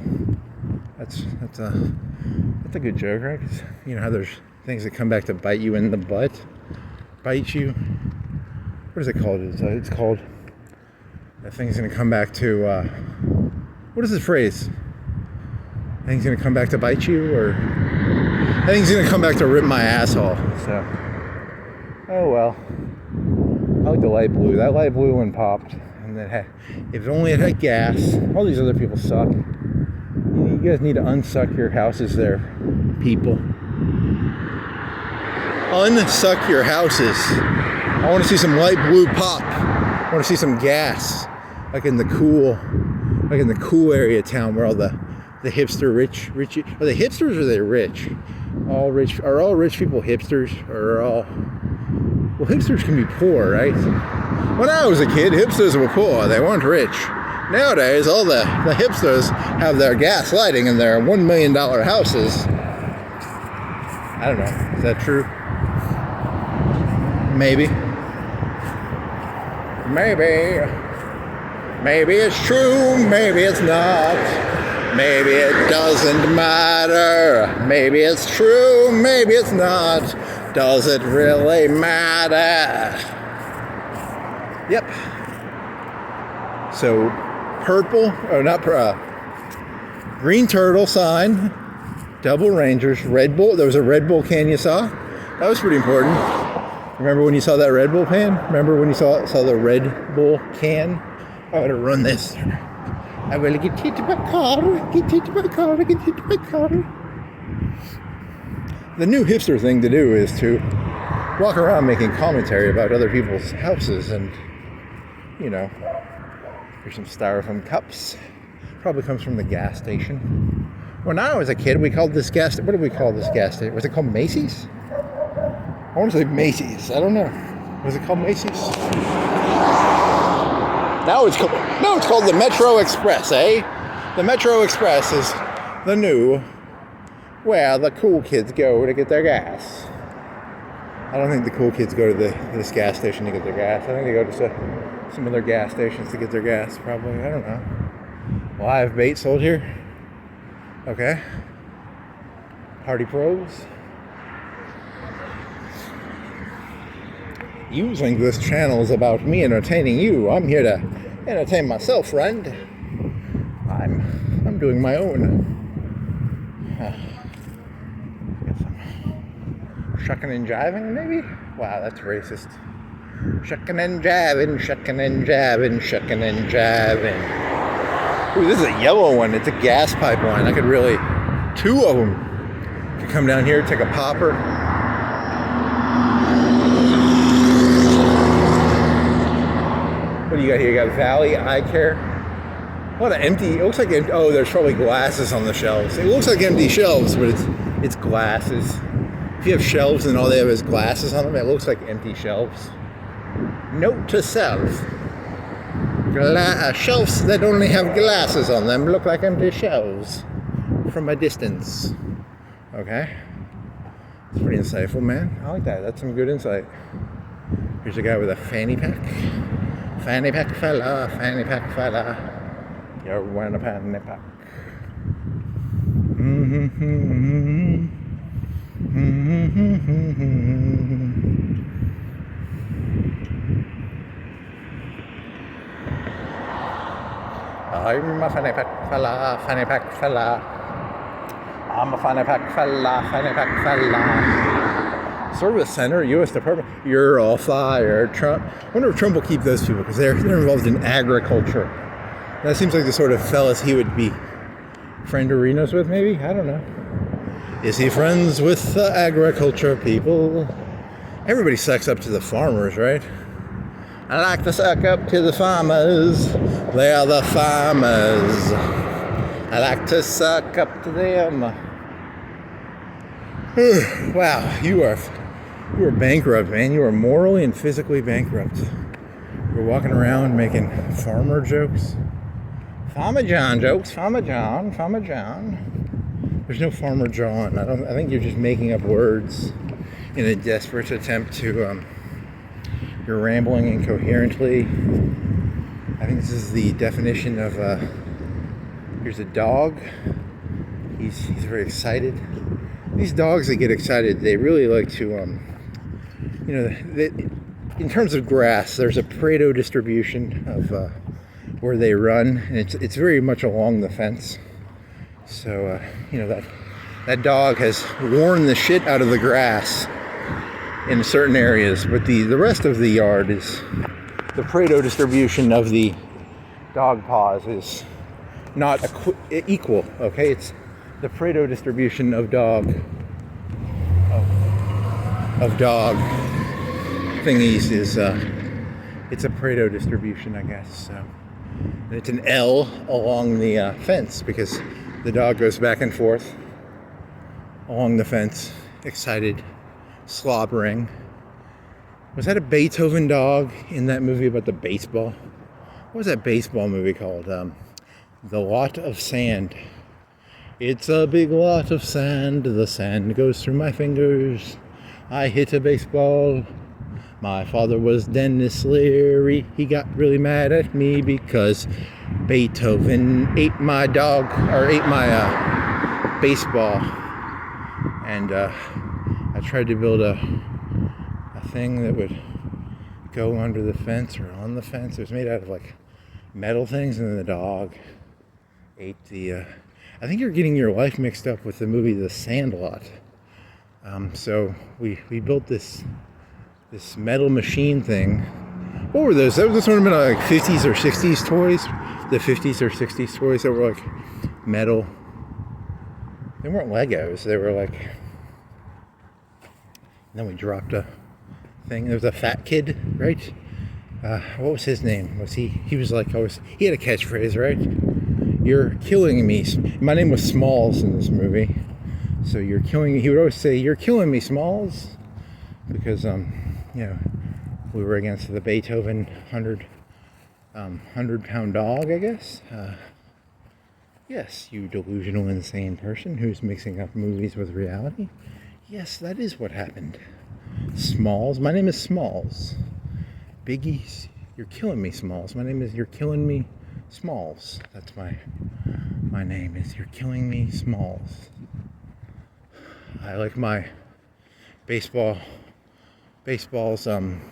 That's a good joke, right? 'Cause you know how there's things that come back to bite you in the butt, bite you. What is it called? It's called. That thing's gonna come back to. What is the phrase? That thing's gonna come back to bite you, or that thing's gonna come back to rip my asshole. So, oh well. I like the light blue. That light blue one popped, and if only it had gas. All these other people suck. You guys need to unsuck your houses there, people. Unsuck your houses. I want to see some light blue pop. I want to see some gas, like in the cool area of town where all the hipster rich. Are they hipsters or are they rich? Are all rich people hipsters, or are all? Well, hipsters can be poor, right? When I was a kid, hipsters were poor. They weren't rich. Nowadays, all the hipsters have their gas lighting in their $1 million houses. I don't know. Is that true? Maybe. Maybe it's true. Maybe it's not. Maybe it doesn't matter. Maybe it's true. Maybe it's not. Does it really matter? Yep. So, green turtle sign, double rangers, Red Bull. There was a Red Bull can you saw. That was pretty important. Remember when you saw that Red Bull can? Remember when you saw the Red Bull can? I'm gonna run this. I will get hit by a car. Get hit by a car. Get hit by a car. The new hipster thing to do is to walk around making commentary about other people's houses and, There's some styrofoam cups. Probably comes from the gas station. When I was a kid, we called this gas. What did we call this gas station? Was it called Macy's? I want to say Macy's. I don't know. Was it called Macy's? Now it's called. No, it's called the Metro Express, eh? The Metro Express is the new where the cool kids go to get their gas. I don't think the cool kids go to this gas station to get their gas. I think they go to some other gas stations to get their gas, probably. I don't know. Live bait sold here. Okay. Party pros. You think this channel is about me entertaining you. I'm here to entertain myself, friend. I'm doing my own. Get some shucking and jiving, maybe? Wow, that's racist. Shucking and jiving, shucking and jiving, shucking and jiving. Ooh, this is a yellow one. It's a gas pipeline. I could really, two of them. Could come down here, take a popper. What do you got here? You got Valley Eye Care. A lot of empty. It looks like oh, there's probably glasses on the shelves. It looks like empty shelves, but it's glasses. If you have shelves and all they have is glasses on them, it looks like empty shelves. Note to self. Shelves that only have glasses on them look like empty shelves from a distance. Okay? It's pretty insightful, man. I like that. That's some good insight. Here's a guy with a fanny pack. Fanny pack fella, fanny pack fella. You're wearing a fanny pack. I'm a fanny pack fella, fanny pack fella. I'm a fanny pack fella, fanny pack fella. Sort of a center, U.S. Department. You're all fired, Trump. I wonder if Trump will keep those people because they're involved in agriculture. That seems like the sort of fellas he would be friend arenas with, maybe? I don't know. Is he friends with the agriculture people? Everybody sucks up to the farmers, right? I like to suck up to the farmers. They are the farmers. I like to suck up to them. Wow, you are bankrupt, man. You are morally and physically bankrupt. You're walking around making farmer jokes. Farmer John jokes. Farmer John. Farmer John. There's no Farmer John. I think you're just making up words in a desperate attempt to. You're rambling incoherently. I think this is the definition of. Here's a dog. He's very excited. These dogs that get excited, they really like to, in terms of grass, there's a Pareto distribution of where they run, and it's very much along the fence. So, that dog has worn the shit out of the grass in certain areas, but the rest of the yard is the Pareto distribution of the dog paws is not equal. Okay, it's the Pareto distribution of dog thingies is it's a Pareto distribution, I guess. So and it's an L along the fence because the dog goes back and forth along the fence, excited, slobbering. Was that a Beethoven dog in that movie about the baseball? What was that baseball movie called? The Lot of Sand. It's a big lot of sand. The sand goes through my fingers. I hit a baseball. My father was Dennis Leary. He got really mad at me because Beethoven ate my dog, or ate my baseball. And I tried to build a thing that would go under the fence or on the fence. It was made out of like metal things, and then the dog ate the... I think you're getting your life mixed up with the movie The Sandlot. So we built this metal machine thing. What were those? This would have been like 50s or 60s toys. The 50s or 60s toys that were like metal. They weren't Legos. They were like... And then we dropped a thing. There was a fat kid, right? What was his name? He was like, he had a catchphrase, right? You're killing me. My name was Smalls in this movie. So he would always say, you're killing me, Smalls. Because, we were against the Beethoven 100-pound dog, I guess. Yes, you delusional, insane person who's mixing up movies with reality. Yes, that is what happened. Smalls. My name is Smalls. Biggie, you're killing me, Smalls. My name is You're Killing Me, Smalls. That's my name is You're Killing Me, Smalls. I like my baseball's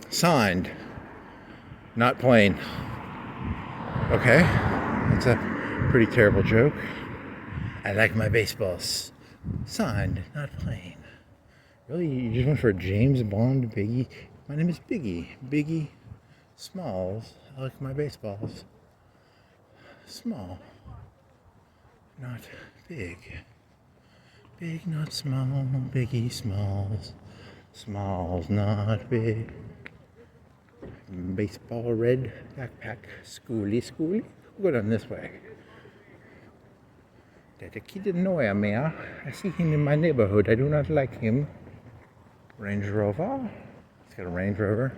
signed, not plain. Okay, that's a pretty terrible joke. I like my baseballs signed, not plain. Really, you just went for a James Bond Biggie? My name is Biggie Smalls. I like my baseballs small, not big. Big, not small. Biggie Smalls. Smalls, not big. Baseball red backpack. Schooly. We'll go down this way. That a kid annoy me. I see him in my neighborhood. I do not like him. Range Rover. It's got a Range Rover.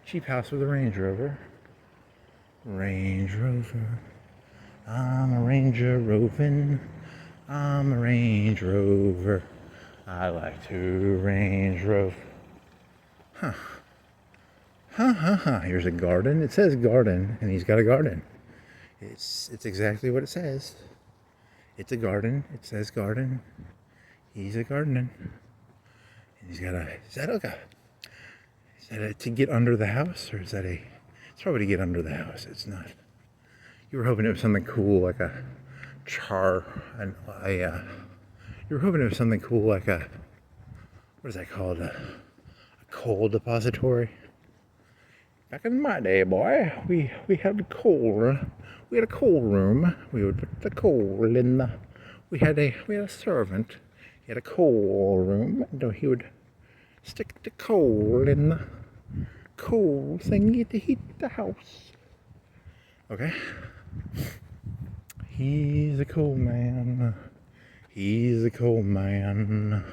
Cheap house with a Range Rover. Range Rover. I'm a Ranger roving. I'm a Range Rover. I like to Range Rove. Here's a garden. It says garden, and he's got a garden. It's exactly what it says. It's a garden. It says garden. He's a gardening. And he's got is that to get under the house, or it's probably to get under the house. It's not. You were hoping it was something cool like a you were hoping it was something cool like what is that called? A coal depository. Back in my day, boy, we had coal. We had a coal room. We would put the coal in the. We had a servant. He had a coal room, and he would stick the coal in the coal thingy to heat the house. Okay. He's a coal man. He's a coal man.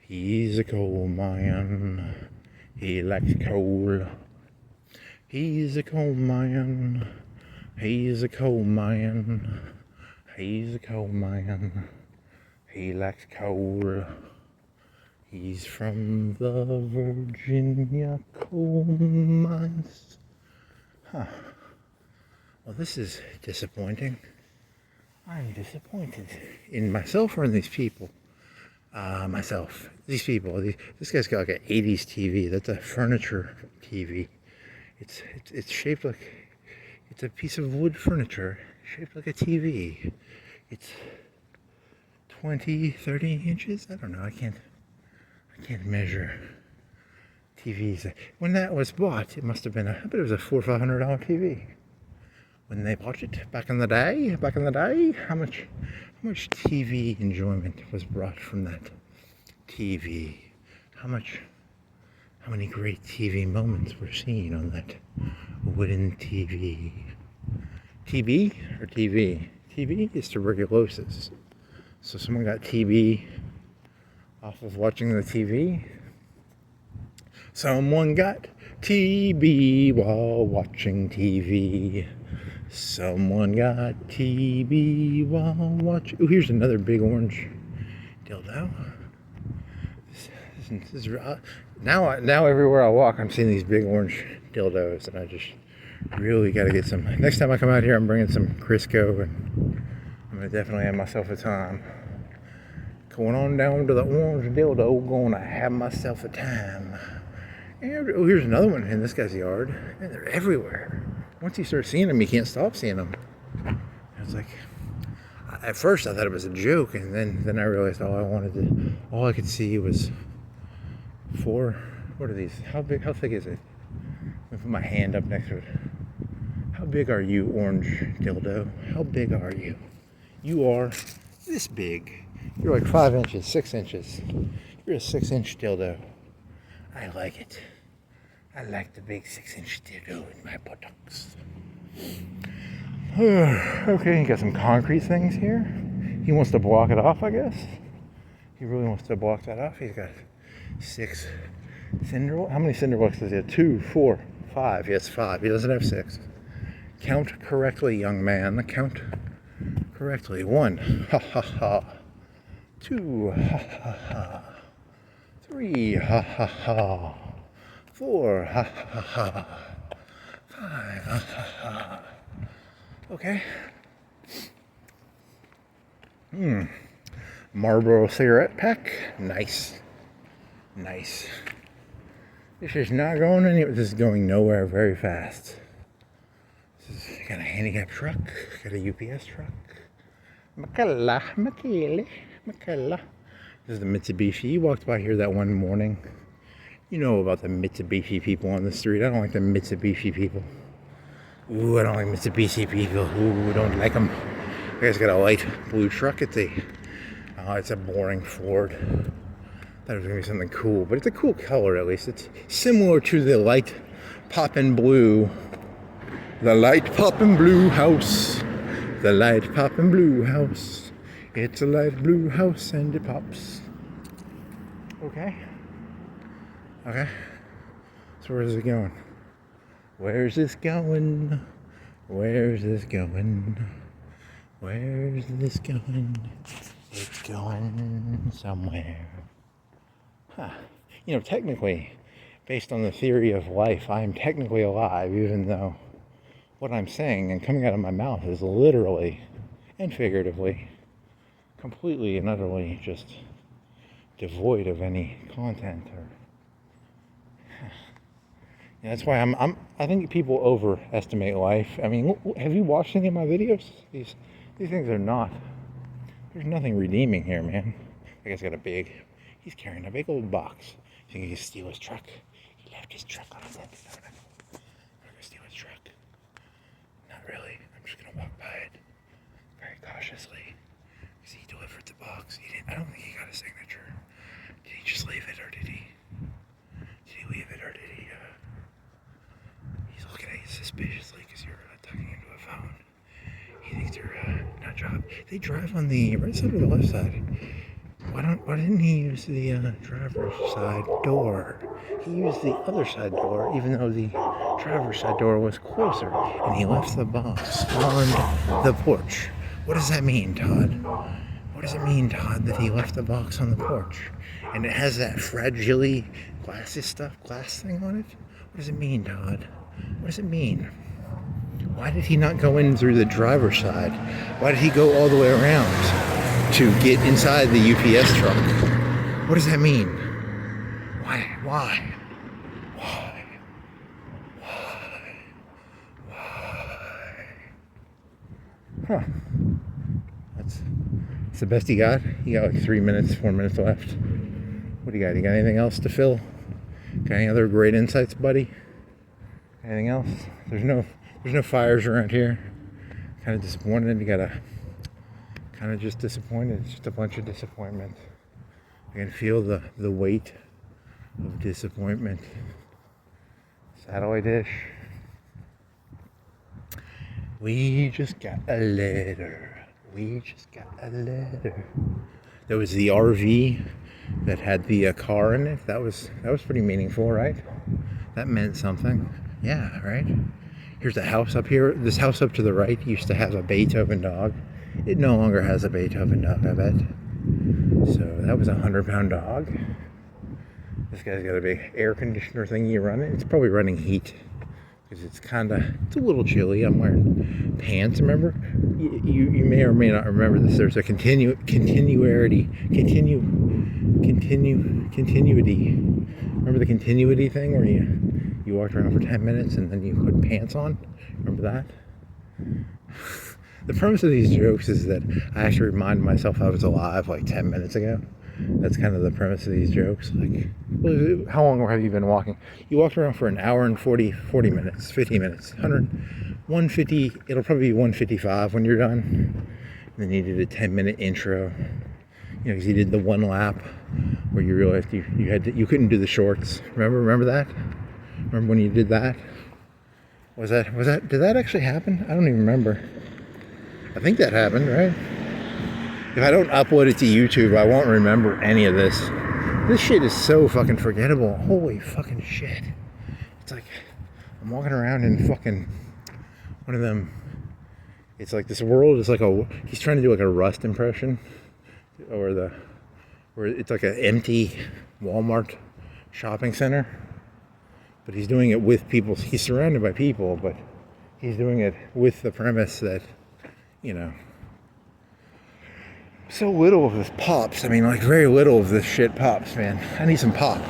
He's a coal man. He likes coal. He's a coal man. He's a coal man. He's a coal man. He likes coal. He's from the Virginia coal mines. Well, this is disappointing. I'm disappointed in myself or in these people. Myself. These people. This guy's got like an 80s TV. That's a furniture TV. It's shaped like, it's a piece of wood furniture shaped like a TV. It's 20, 30 inches. I don't know. I can't measure TVs. When that was bought, it must have been I bet it was a $400 or $500 TV. When they bought it back in the day, how much TV enjoyment was brought from that TV? How many great TV moments were seen on that wooden TV? TB or TV? TB is tuberculosis. So someone got TB off of watching the TV. Someone got TB while watching TV. Someone got TB while watching. Oh, here's another big orange dildo. This is now everywhere I walk, I'm seeing these big orange dildos, and I just really got to get some. Next time I come out here, I'm bringing some Crisco, and I'm gonna definitely have myself a time. Going on down to the orange dildo, gonna have myself a time. And, oh, here's another one in this guy's yard, and they're everywhere. Once you start seeing them, you can't stop seeing them. It's like, at first I thought it was a joke, and then I realized all I could see was what are these? How thick is it? Let me put my hand up next to it. How big are you, orange dildo? How big are you? You are this big. You're like 5 inches, 6 inches. You're a 6-inch dildo. I like it. I like the big 6-inch stereo in my buttocks. Okay, he got some concrete things here. He wants to block it off, I guess. He really wants to block that off. He's got 6 cinder. How many cinder blocks does he have? 2, 4, 5. He has 5. He doesn't have 6. Count correctly, young man. Count correctly. 1. Ha ha ha. 2. Ha ha ha. 3. Ha ha ha. 4. Ha ha ha. 5. Ha ha ha. Okay. Marlboro cigarette pack. Nice. Nice. This is not going anywhere. This is going nowhere very fast. This is got a handicap truck. Got a UPS truck. Makala. This is the Mitsubishi. You walked by here that one morning. You know about the Mitsubishi people on the street. I don't like the Mitsubishi people. Ooh, I don't like Mitsubishi people. Ooh, don't like them. You guys got a light blue truck. It's a boring Ford. Thought it was gonna be something cool, but it's a cool color at least. It's similar to the light poppin' blue. The light poppin' blue house. The light poppin' blue house. It's a light blue house and it pops. Okay. Okay. So where's it going? Where's this going? Where's this going? Where's this going? It's going somewhere. Huh. You know, technically, based on the theory of life, I am technically alive, even though what I'm saying and coming out of my mouth is literally and figuratively completely and utterly just devoid of any content or yeah, that's why I think people overestimate life. I mean, have you watched any of my videos? These things are not. There's nothing redeeming here, man. That guy's got he's carrying a big old box. You think he can steal his truck? He left his truck on his head. No. I'm not gonna steal his truck. Not really. I'm just gonna walk by it very cautiously. Because he delivered the box. I don't think he got a signature. Did he just leave it, or did he? Did he leave it, or did he? He's looking at you suspiciously because you're tucking into a phone. He thinks you're not driving. They drive on the right side or the left side. Why didn't he use the driver's side door? He used the other side door, even though the driver's side door was closer. And he left the box on the porch. What does that mean, Todd? What does it mean, Todd, that he left the box on the porch? And it has that fragile glass thing on it? What does it mean, Todd? What does it mean? Why did he not go in through the driver's side? Why did he go all the way around to get inside the UPS truck? What does that mean? Why? Huh. That's the best he got. He got like 4 minutes left. What do you got? You got anything else to fill? Got any other great insights, buddy? Anything else? There's no fires around here. Kind of disappointed. You gotta kind of just disappointed. It's just a bunch of disappointment. I can feel the weight of disappointment. Satellite dish. We just got a letter. There was the RV that had the car in it. That was pretty meaningful, right? That meant something. Yeah, right? Here's a house up here. This house up to the right used to have a Beethoven dog. It no longer has a Beethoven dog, I bet. So that was a 100-pound dog. This guy's got a big air conditioner thingy running. It's probably running heat because it's a little chilly. I'm wearing pants, remember? You may or may not remember this. There's a continuity. Remember the continuity thing where you walked around for 10 minutes and then you put pants on? Remember that? The premise of these jokes is that I actually reminded myself I was alive like 10 minutes ago. That's kind of the premise of these jokes. Like, how long have you been walking? You walked around for an hour and 40 minutes, 50 minutes, 150, it'll probably be 155 when you're done. And then you did a 10-minute intro. You know, because you did the one lap where you realized you couldn't do the shorts. Remember that? Remember when you did that? Did that actually happen? I don't even remember. I think that happened, right? If I don't upload it to YouTube, I won't remember any of this. This shit is so fucking forgettable. Holy fucking shit. It's like, I'm walking around in fucking one of them. It's like this world is like he's trying to do like a Rust impression. Where it's like an empty Walmart shopping center. But he's doing it with people. He's surrounded by people, but he's doing it with the premise that, you know, so little of this pops. I mean, like, very little of this shit pops, man. I need some pop.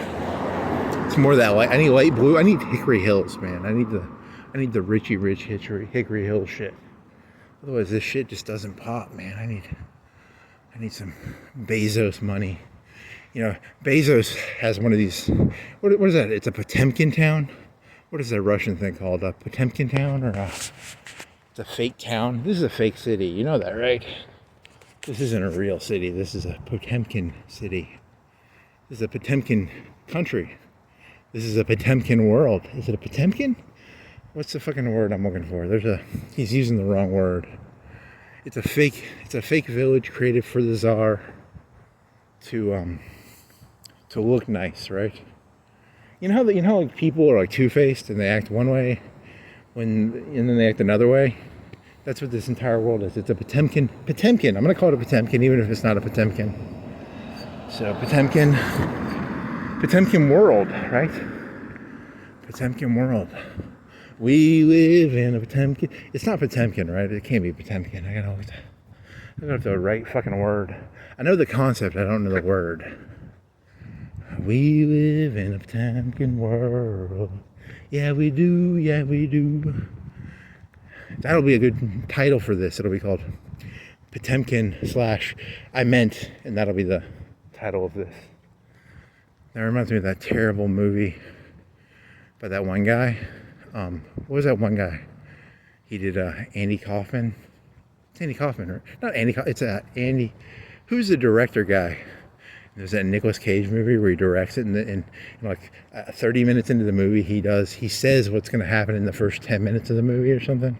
It's more that light. I need light blue. I need Hickory Hills, man. I need the Richie Rich Hickory Hills shit. Otherwise, this shit just doesn't pop, man. I need some Bezos money. You know, Bezos has one of these. What is that? It's a Potemkin town. What is that Russian thing called? A Potemkin town, or it's a fake town? This is a fake city. You know that, right? This isn't a real city. This is a Potemkin city. This is a Potemkin country. This is a Potemkin world. Is it a Potemkin? What's the fucking word I'm looking for? He's using the wrong word. It's a fake village created for the Tsar to look nice, right? You know how like people are like two-faced and they act one way and then they act another way? That's what this entire world is. It's a Potemkin. I'm going to call it a Potemkin, even if it's not a Potemkin. So Potemkin world, right? Potemkin world. We live in a Potemkin. It's not Potemkin, right? It can't be Potemkin. I gotta look up the right fucking word. I know the concept. I don't know the word. We live in a Potemkin world. Yeah, we do. Yeah, we do. That'll be a good title for this. It'll be called Potemkin / I meant, and that'll be the title of this. That reminds me of that terrible movie by that one guy. What was that one guy? He did Andy Kaufman. It's Andy Kaufman, right? Not Andy. It's Andy. Who's the director guy? There's that Nicolas Cage movie where he directs it, and like 30 minutes into the movie, he says what's going to happen in the first 10 minutes of the movie or something.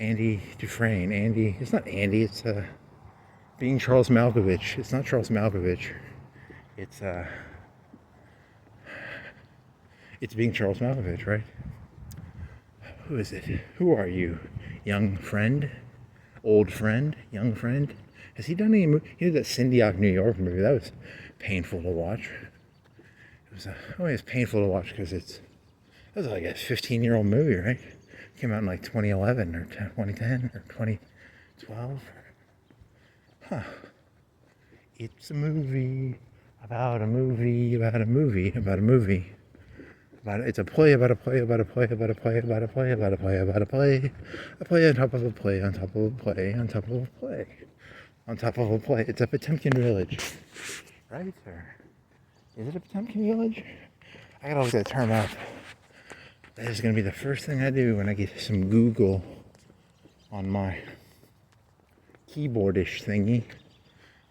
Andy Dufresne. It's not Andy. It's being Charles Malkovich. It's not Charles Malkovich. It's being Charles Malkovich, right? Who is it? Who are you, young friend, old friend, young friend? Has he done any movie? He did that Syndiac, New York movie. That was painful to watch. It was painful to watch because that was like a 15-year-old movie, right? It came out in like 2011 or 2010 or 2012. Huh. It's a movie about a movie about a movie about a movie. It's a play about a play about a play about a play about a play about a play about a play. A play on top of a play on top of a play on top of a play on top of a play. It's a Potemkin village, right? Or is it a Potemkin village? I gotta look that term up. That is gonna be the first thing I do when I get some Google on my keyboardish thingy.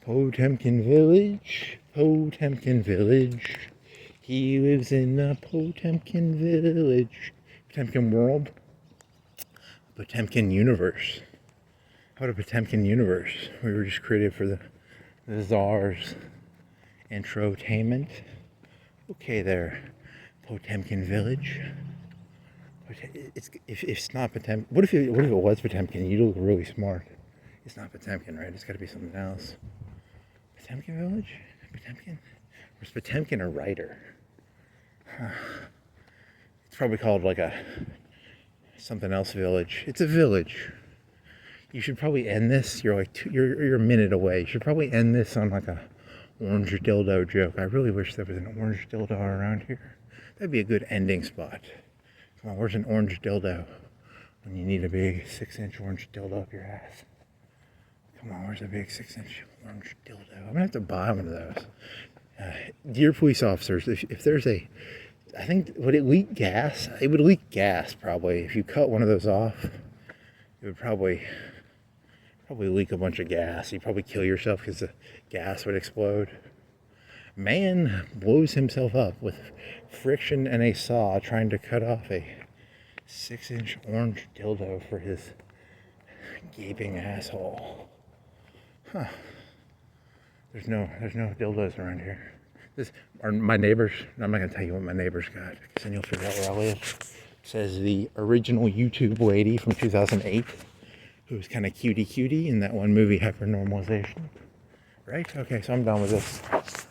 Potemkin village, Potemkin village. He lives in a Potemkin village. Potemkin world. Potemkin universe. How about a Potemkin universe? We were just created for the Tsar's infotainment. Okay there. Potemkin village. If it's not Potemkin, what if it was Potemkin? You look really smart. It's not Potemkin, right? It's got to be something else. Potemkin village? Potemkin? Or is Potemkin a writer? Huh. It's probably called like a something else village. It's a village. You should probably end this. You're a minute away. You should probably end this on like a orange dildo joke. I really wish there was an orange dildo around here. That'd be a good ending spot. Come on, where's an orange dildo when you need a big 6-inch orange dildo up your ass? Come on, where's a big 6-inch orange dildo? I'm gonna have to buy one of those. Dear police officers, if there's I think, would it leak gas? It would leak gas probably. If you cut one of those off, it would probably leak a bunch of gas. You'd probably kill yourself because the gas would explode. Man blows himself up with friction and a saw trying to cut off a 6-inch orange dildo for his gaping asshole. Huh. There's no dildos around here. This are my neighbors. I'm not gonna tell you what my neighbors got, because then you'll figure out where I live. It says the original YouTube lady from 2008, who was kind of cutie in that one movie, Hypernormalization. Right? Okay, so I'm done with this.